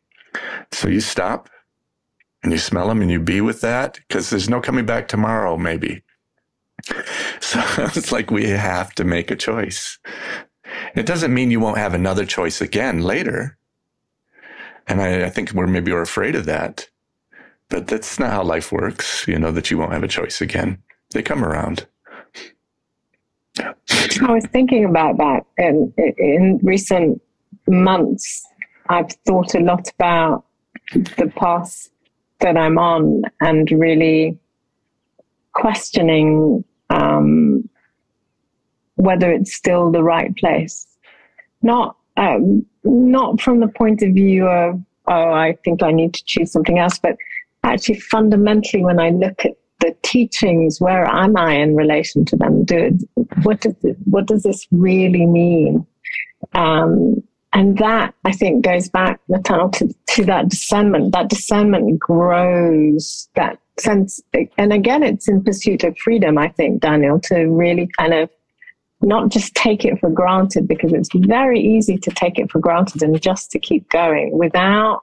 So you stop and you smell them and you be with that, because there's no coming back tomorrow, maybe. So it's like we have to make a choice. It doesn't mean you won't have another choice again later. And I think we're afraid of that. But that's not how life works, that you won't have a choice again. They come around. I was thinking about that, and in recent months, I've thought a lot about the path that I'm on and really questioning whether it's still the right place. Not from the point of view of, oh, I think I need to choose something else, but actually fundamentally, when I look at the teachings, where am I in relation to them? What does this really mean? And that, I think, goes back, Nathaniel, to that discernment. That discernment grows, that sense. And again, it's in pursuit of freedom, I think, Daniel, to really kind of not just take it for granted, because it's very easy to take it for granted and just to keep going without,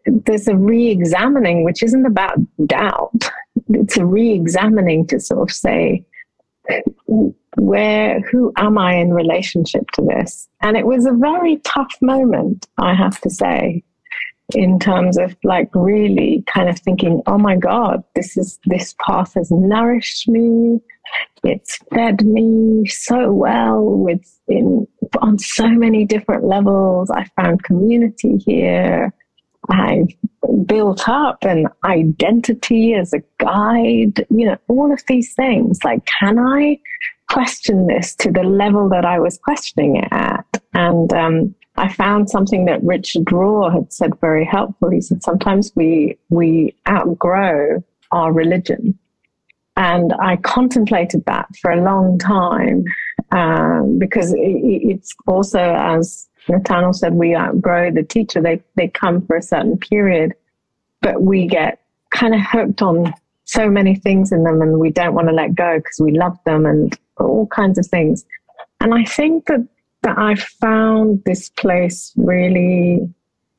there's a re-examining, which isn't about doubt. It's a re-examining to sort of say, who am I in relationship to this? And it was a very tough moment, I have to say, in terms of like really kind of thinking, oh my God, this path has nourished me. It's fed me so well on so many different levels. I found community here. I've built up an identity as a guide, all of these things. Like, can I question this to the level that I was questioning it at? And I found something that Richard Rohr had said very helpful. He said, sometimes we outgrow our religion. And I contemplated that for a long time, because it's also, as Nathaniel said, we outgrow the teacher. They come for a certain period, but we get kind of hooked on so many things in them, and we don't want to let go because we love them and all kinds of things. And I think that I found this place really,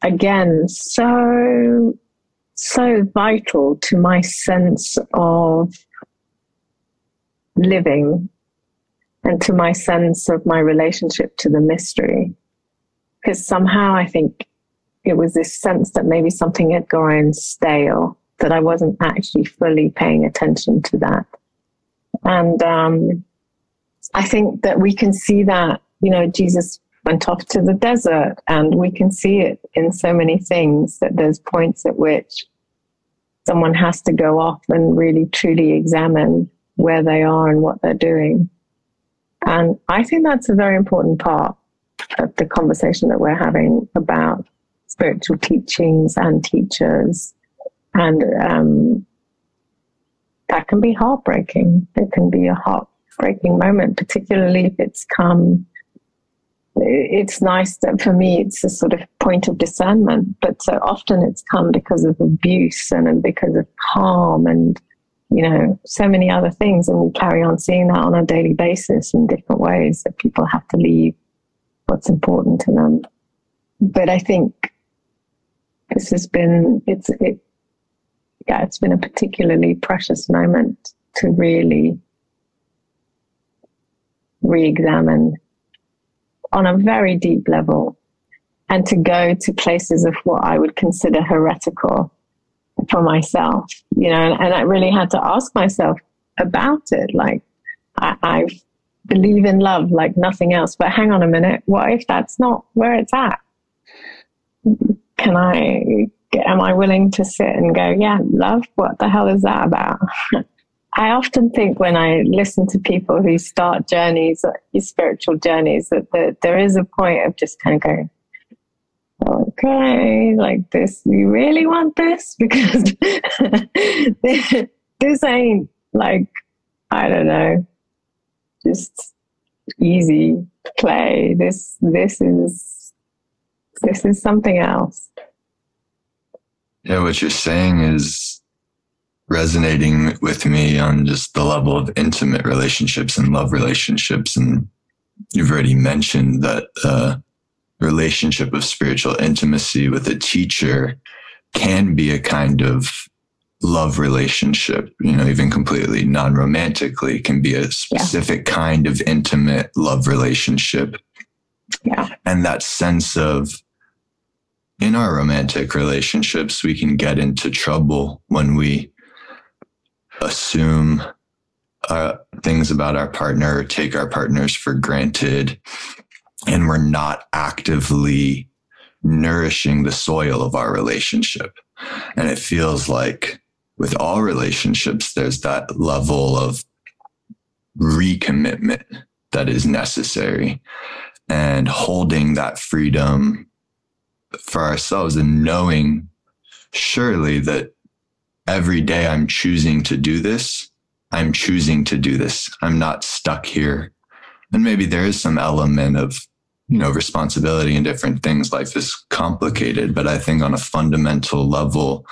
again, so vital to my sense of living and to my sense of my relationship to the mystery. Because somehow I think it was this sense that maybe something had grown stale, that I wasn't actually fully paying attention to that. And I think that we can see that, Jesus went off to the desert, and we can see it in so many things, that there's points at which someone has to go off and really truly examine where they are and what they're doing. And I think that's a very important part of the conversation that we're having about spiritual teachings and teachers. And that can be heartbreaking. It can be a heartbreaking moment, particularly if it's nice that for me it's a sort of point of discernment, but so often it's come because of abuse and because of harm and so many other things, and we carry on seeing that on a daily basis in different ways, that people have to leave what's important to them. But I think this has been, it's been a particularly precious moment to really re-examine on a very deep level, and to go to places of what I would consider heretical for myself, and I really had to ask myself about it. Like, I believe in love like nothing else, but hang on a minute, what if that's not where it's at? Am I willing to sit and go, yeah, love, what the hell is that about? I often think when I listen to people who start journeys, spiritual journeys, that there is a point of just kind of going, okay, like this, you really want this? Because this ain't like, I don't know, just easy play. This is something else. Yeah, what you're saying is resonating with me on just the level of intimate relationships and love relationships. And you've already mentioned that relationship of spiritual intimacy with a teacher can be a kind of love relationship, even completely non-romantically, can be a specific kind of intimate love relationship. Yeah. And that sense of, in our romantic relationships, we can get into trouble when we assume things about our partner, or take our partners for granted, and we're not actively nourishing the soil of our relationship. And it feels like with all relationships, there's that level of recommitment that is necessary, and holding that freedom for ourselves and knowing surely that every day I'm choosing to do this. I'm choosing to do this. I'm not stuck here. And maybe there is some element of, responsibility in different things. Life is complicated, but I think on a fundamental level,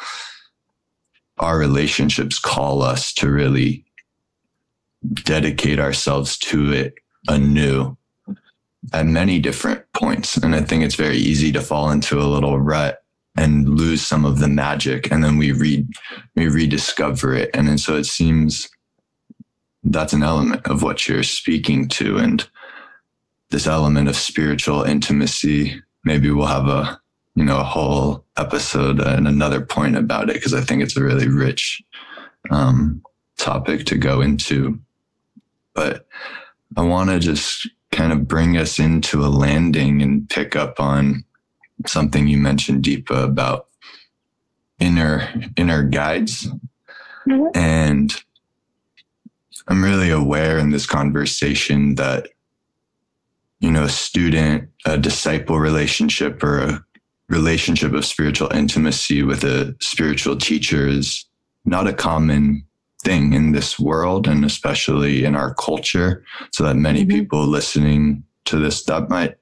our relationships call us to really dedicate ourselves to it anew at many different points. And I think it's very easy to fall into a little rut and lose some of the magic. And then we rediscover it. And then so it seems that's an element of what you're speaking to. And this element of spiritual intimacy, maybe we'll have a whole episode and another point about it, because I think it's a really rich topic to go into. But I want to just kind of bring us into a landing and pick up on something you mentioned, Deepa, about inner guides. Mm-hmm. And I'm really aware in this conversation that, a disciple relationship or a relationship of spiritual intimacy with a spiritual teacher is not a common thing in this world, and especially in our culture. So that many people listening to this, that might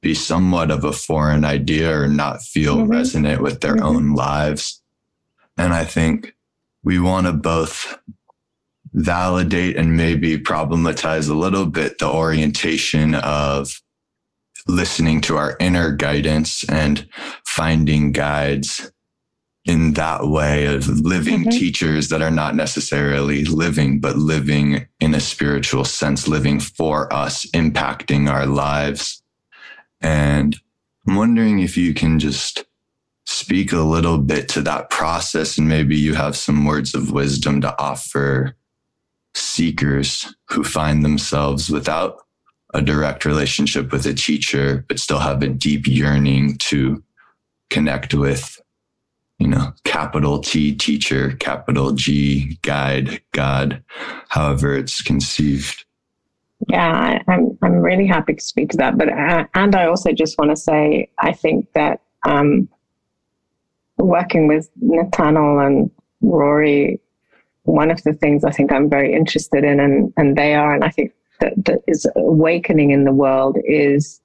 be somewhat of a foreign idea or not feel resonant with their own lives. And I think we want to both validate and maybe problematize a little bit the orientation of listening to our inner guidance and finding guides in that way of living teachers that are not necessarily living, but living in a spiritual sense, living for us, impacting our lives. And I'm wondering if you can just speak a little bit to that process, and maybe you have some words of wisdom to offer seekers who find themselves without a direct relationship with a teacher, but still have a deep yearning to connect with, capital T teacher, capital G guide, God, however it's conceived. Yeah, I'm really happy to speak to that. But and I also just want to say, I think that working with Nathaniel and Rory, one of the things I think I'm very interested in, and they are, and I think that is awakening in the world, is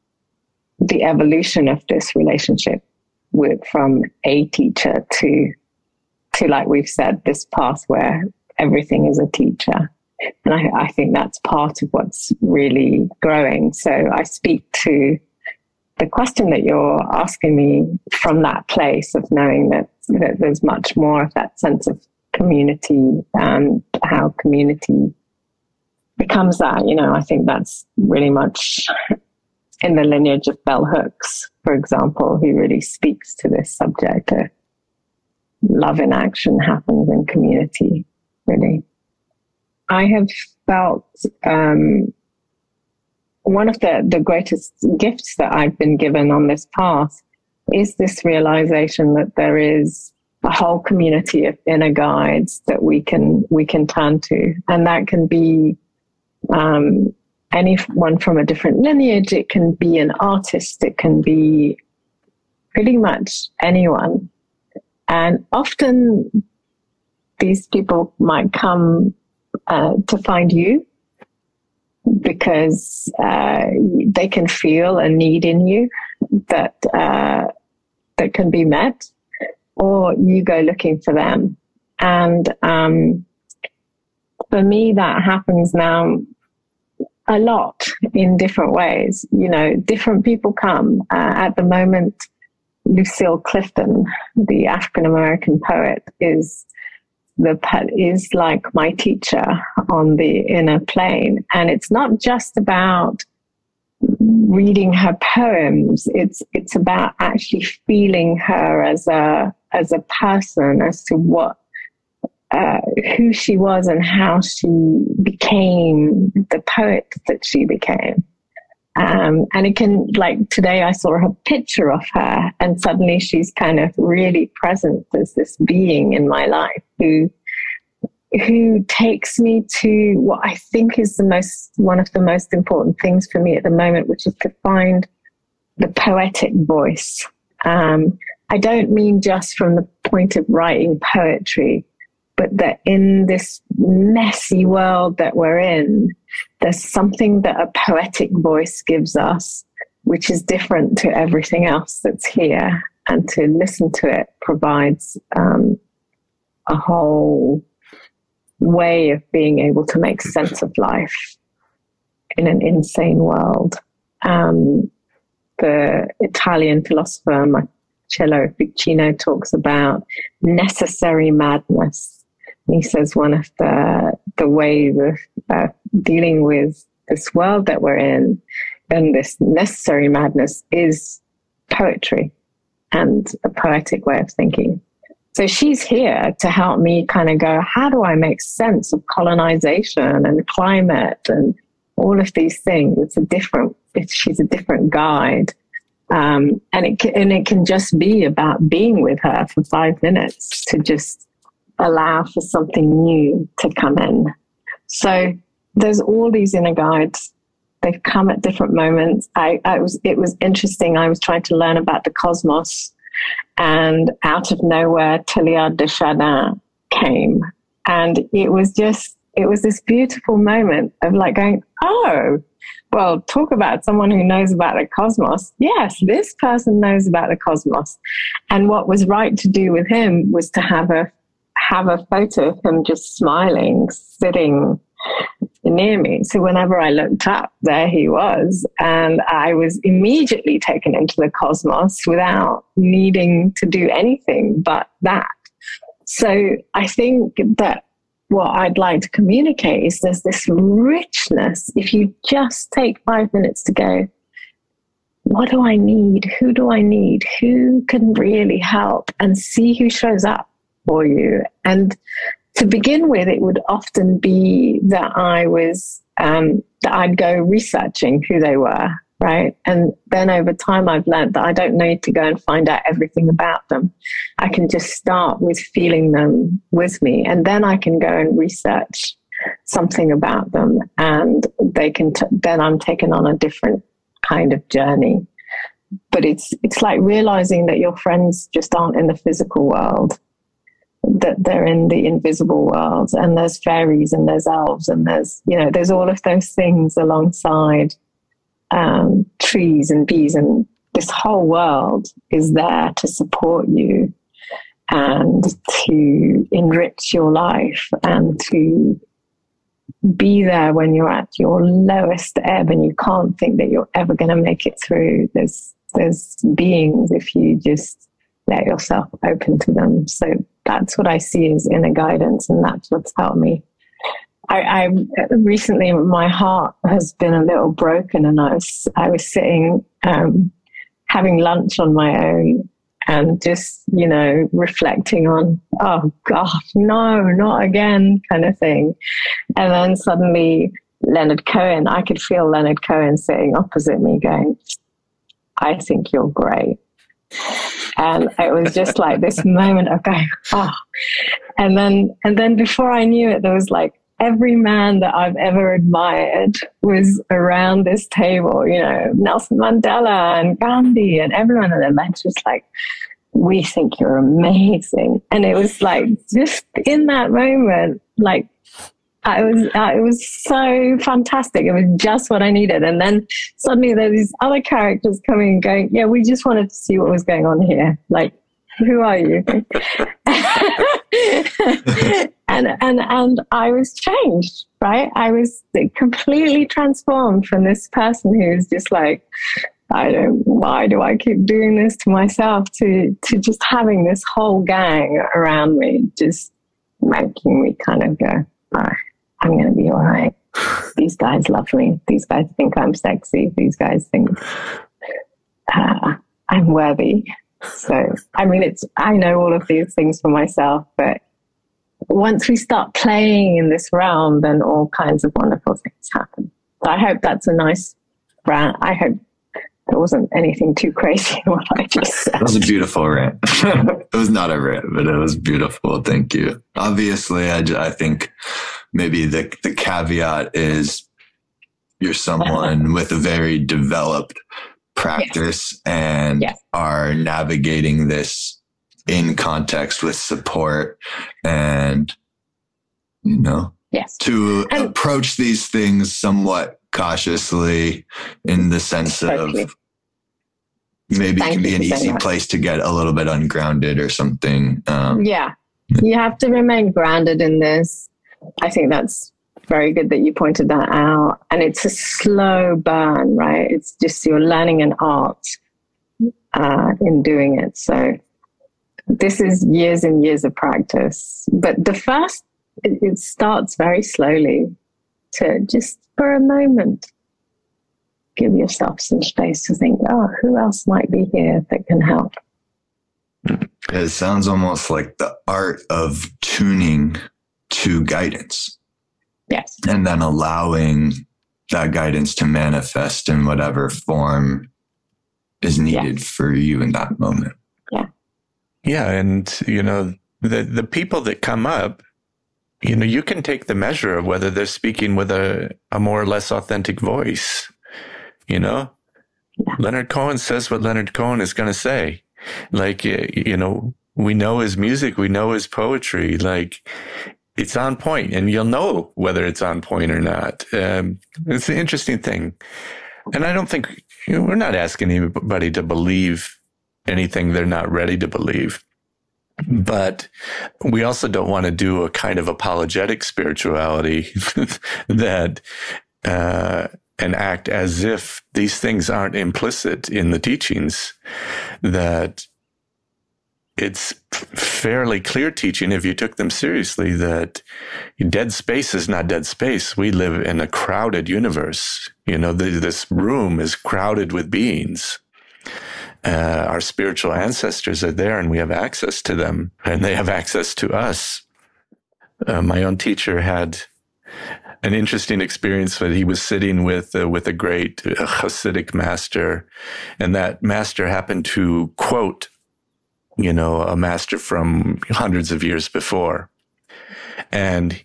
the evolution of this relationship from a teacher to like we've said, this path where everything is a teacher. And I think that's part of what's really growing. So I speak to the question that you're asking me from that place of knowing that there's much more of that sense of community and how community becomes that. I think that's really much in the lineage of bell hooks, for example, who really speaks to this subject. Love in action happens in community, really. I have felt one of the greatest gifts that I've been given on this path is this realization that there is a whole community of inner guides that we can turn to, and that can be anyone from a different lineage. It can be an artist. It can be pretty much anyone. And often these people might come to find you because they can feel a need in you that can be met, or you go looking for them. And for me, that happens now a lot in different ways. Different people come. At the moment, Lucille Clifton, the African-American poet, is like my teacher on the inner plane. And it's not just about reading her poems. It's about actually feeling her as a person, as to what who she was and how she became the poet that she became. And it can, like today I saw a picture of her and suddenly she's kind of really present as this being in my life who takes me to what I think is one of the most important things for me at the moment, which is to find the poetic voice. I don't mean just from the point of writing poetry, but that in this messy world that we're in, there's something that a poetic voice gives us, which is different to everything else that's here. And to listen to it provides a whole way of being able to make sense of life in an insane world. The Italian philosopher Marcello Ficino talks about necessary madness. He says one of the ways of dealing with this world that we're in and this necessary madness is poetry and a poetic way of thinking. So she's here to help me kind of go, how do I make sense of colonization and climate and all of these things? She's a different guide. And it can just be about being with her for 5 minutes to just allow for something new to come in. So there's all these inner guides. They've come at different moments. It was interesting. I was trying to learn about the cosmos, and out of nowhere, Teilhard de Chardin came. And it was this beautiful moment of like going, oh, well, talk about someone who knows about the cosmos. Yes, this person knows about the cosmos. And what was right to do with him was to have a photo of him just smiling, sitting near me. So whenever I looked up, there he was. And I was immediately taken into the cosmos without needing to do anything but that. So I think that what I'd like to communicate is there's this richness. If you just take 5 minutes to go, what do I need? Who do I need? Who can really help? And see who shows up for you. And to begin with, it would often be that that I'd go researching who they were, right? And then over time, I've learned that I don't need to go and find out everything about them. I can just start with feeling them with me, and then I can go and research something about them, and they can. Then I'm taken on a different kind of journey. But it's like realizing that your friends just aren't in the physical world, that they're in the invisible world, and there's fairies and there's elves and there's all of those things alongside trees and bees, and this whole world is there to support you and to enrich your life and to be there when you're at your lowest ebb and you can't think that you're ever going to make it through. There's beings if you just let yourself open to them. So that's what I see as inner guidance, and that's what's helped me. I recently, my heart has been a little broken, and I was sitting having lunch on my own and just reflecting on, oh gosh, no, not again, kind of thing. And then suddenly Leonard Cohen, I could feel Leonard Cohen sitting opposite me going, I think you're great. And it was just like this moment of going, oh. And then before I knew it, there was like every man that I've ever admired was around this table, Nelson Mandela and Gandhi and everyone. And they're just like, we think you're amazing. And it was like, just in that moment, like, it was so fantastic. It was just what I needed. And then suddenly there's these other characters coming and going, yeah, we just wanted to see what was going on here. Like, who are you? and I was changed, right? I was completely transformed from this person who's just like, why do I keep doing this to myself, to just having this whole gang around me, just making me kind of go, all right, I'm going to be all right. These guys love me. These guys think I'm sexy. These guys think I'm worthy. So, I mean, I know all of these things for myself, but once we start playing in this realm, then all kinds of wonderful things happen. So I hope that's a nice rant. I hope there wasn't anything too crazy in what I just said. It was a beautiful rant. It was not a rant, but it was beautiful. Thank you. Obviously, I think maybe the caveat is you're someone with a very developed practice and are navigating this in context with support and, to approach these things somewhat cautiously in the sense of maybe it can be an easy place to get a little bit ungrounded or something. You have to remain grounded in this. I think that's very good that you pointed that out. And it's a slow burn, right? It's just you're learning an art in doing it. So this is years and years of practice. But it starts very slowly to just for a moment give yourself some space to think, who else might be here that can help? It sounds almost like the art of tuning to guidance. Yes. And then allowing that guidance to manifest in whatever form is needed for you in that moment. Yeah. Yeah. And, the people that come up, you can take the measure of whether they're speaking with a more or less authentic voice. Leonard Cohen says what Leonard Cohen is going to say. Like, we know his music, we know his poetry. Like, it's on point, and you'll know whether it's on point or not. It's an interesting thing. And I don't think, we're not asking anybody to believe anything they're not ready to believe. But we also don't want to do a kind of apologetic spirituality that, and act as if these things aren't implicit in the teachings, that it's fairly clear teaching if you took them seriously that dead space is not dead space. We live in a crowded universe. This room is crowded with beings. Our spiritual ancestors are there and we have access to them and they have access to us. My own teacher had an interesting experience that he was sitting with a great Hasidic master, and that master happened to quote, a master from hundreds of years before. And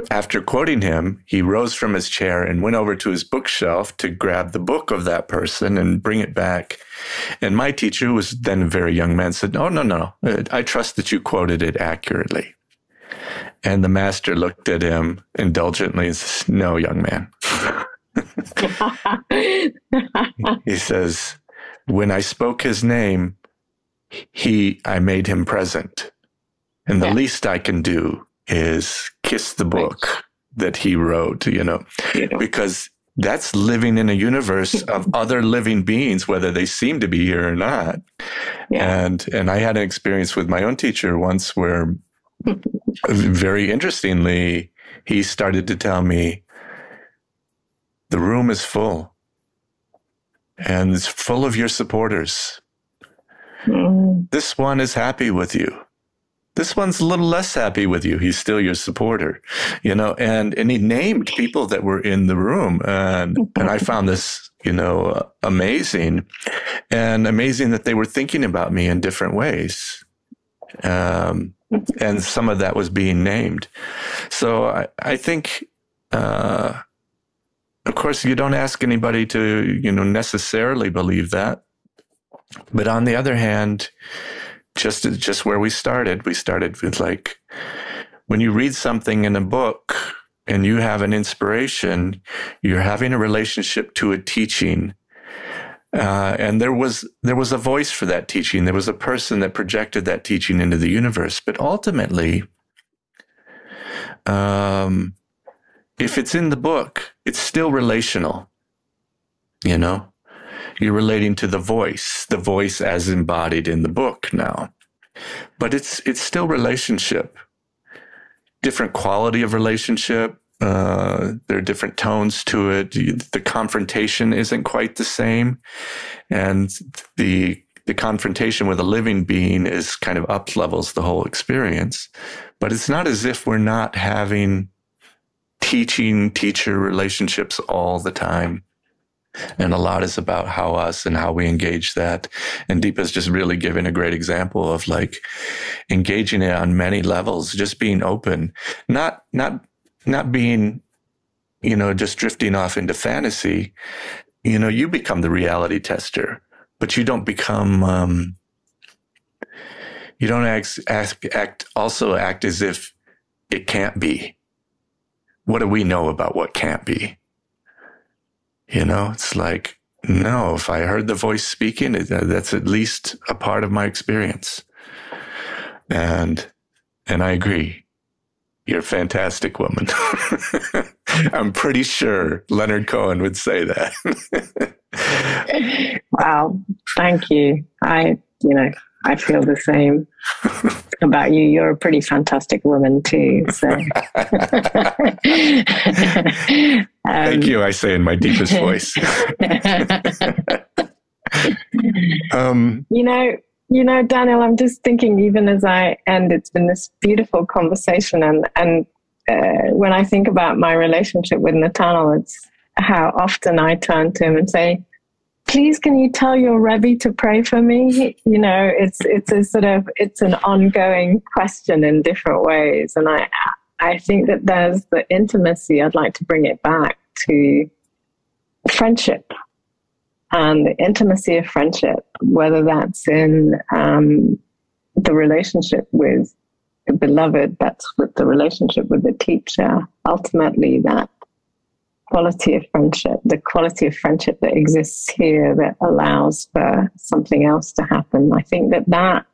after quoting him, he rose from his chair and went over to his bookshelf to grab the book of that person and bring it back. And my teacher, who was then a very young man, said, "Oh, no. I trust that you quoted it accurately." And the master looked at him indulgently and says, "No, young man." He says, "When I spoke his name, I made him present. And the least I can do is kiss the book that he wrote, because that's living in a universe of other living beings, whether they seem to be here or not." Yeah. And I had an experience with my own teacher once where very interestingly, he started to tell me, the room is full and it's full of your supporters. This one is happy with you. This one's a little less happy with you. He's still your supporter, and he named people that were in the room. And I found this, amazing, and amazing that they were thinking about me in different ways. And some of that was being named. So I think, of course, you don't ask anybody to, necessarily believe that. But on the other hand, just where we started with like, when you read something in a book and you have an inspiration, you're having a relationship to a teaching. And there was a voice for that teaching. There was a person that projected that teaching into the universe. But ultimately, if it's in the book, it's still relational. You're relating to the voice as embodied in the book now. But it's still relationship. Different quality of relationship. There are different tones to it. The confrontation isn't quite the same. And the the confrontation with a living being is kind of up levels the whole experience. But it's not as if we're not having teacher relationships all the time. And a lot is about how us and how we engage that. And Deepa's just really giving a great example of like engaging it on many levels, just being open, not being, just drifting off into fantasy. You become the reality tester, but you don't become, you don't act as if it can't be. What do we know about what can't be? It's like, no, if I heard the voice speaking, that's at least a part of my experience. And I agree. You're a fantastic woman. I'm pretty sure Leonard Cohen would say that. Wow. Thank you. I feel the same about you. You're a pretty fantastic woman too. So, thank you. I say in my deepest voice. Daniel, I'm just thinking, even as I end, it's been this beautiful conversation, and when I think about my relationship with Nathaniel, it's how often I turn to him and say, please, can you tell your Rebbe to pray for me? It's an ongoing question in different ways. And I think that there's the intimacy. I'd like to bring it back to friendship and the intimacy of friendship, whether that's in the relationship with the beloved, that's with the relationship with the teacher. Ultimately, that quality of friendship, the quality of friendship that exists here that allows for something else to happen. I think that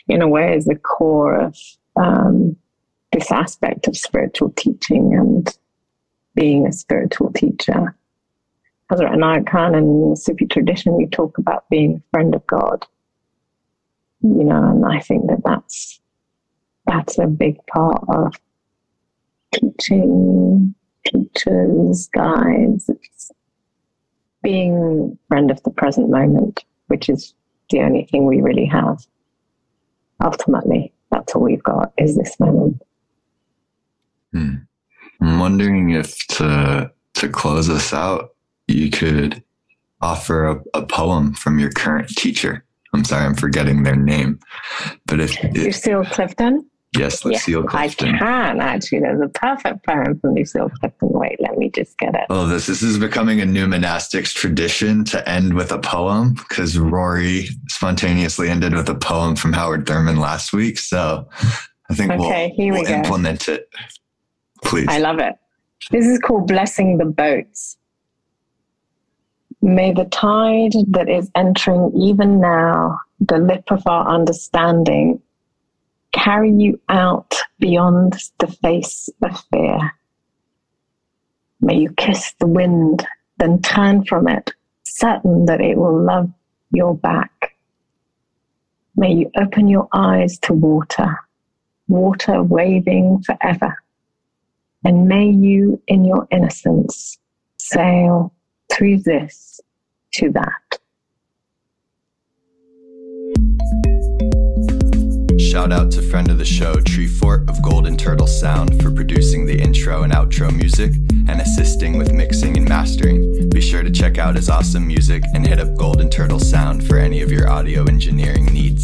in a way is the core of this aspect of spiritual teaching and being a spiritual teacher. Hazrat Inayat Khan, in the Sufi tradition, we talk about being a friend of God. And I think that's a big part of teaching, teachers, guides. It's being a friend of the present moment, which is the only thing we really have. Ultimately, that's all we've got, is this moment. I'm wondering if to close us out, you could offer a poem from your current teacher. I'm sorry, I'm forgetting their name. But Lucille Clifton? Yes, Lucille Clifton. I can, actually. There's a perfect poem from Lucille Clifton. Wait, let me just get it. Oh, this is becoming a new monastics tradition to end with a poem, because Rory spontaneously ended with a poem from Howard Thurman last week. So I think we'll implement it. Please. I love it. This is called Blessing the Boats. May the tide that is entering even now, the lip of our understanding, carry you out beyond the face of fear. May you kiss the wind, then turn from it, certain that it will love your back. May you open your eyes to water, water waving forever. And may you, in your innocence, sail through this to that. Shout out to friend of the show, Tree Fort of Golden Turtle Sound, for producing the intro and outro music and assisting with mixing and mastering. Be sure to check out his awesome music and hit up Golden Turtle Sound for any of your audio engineering needs.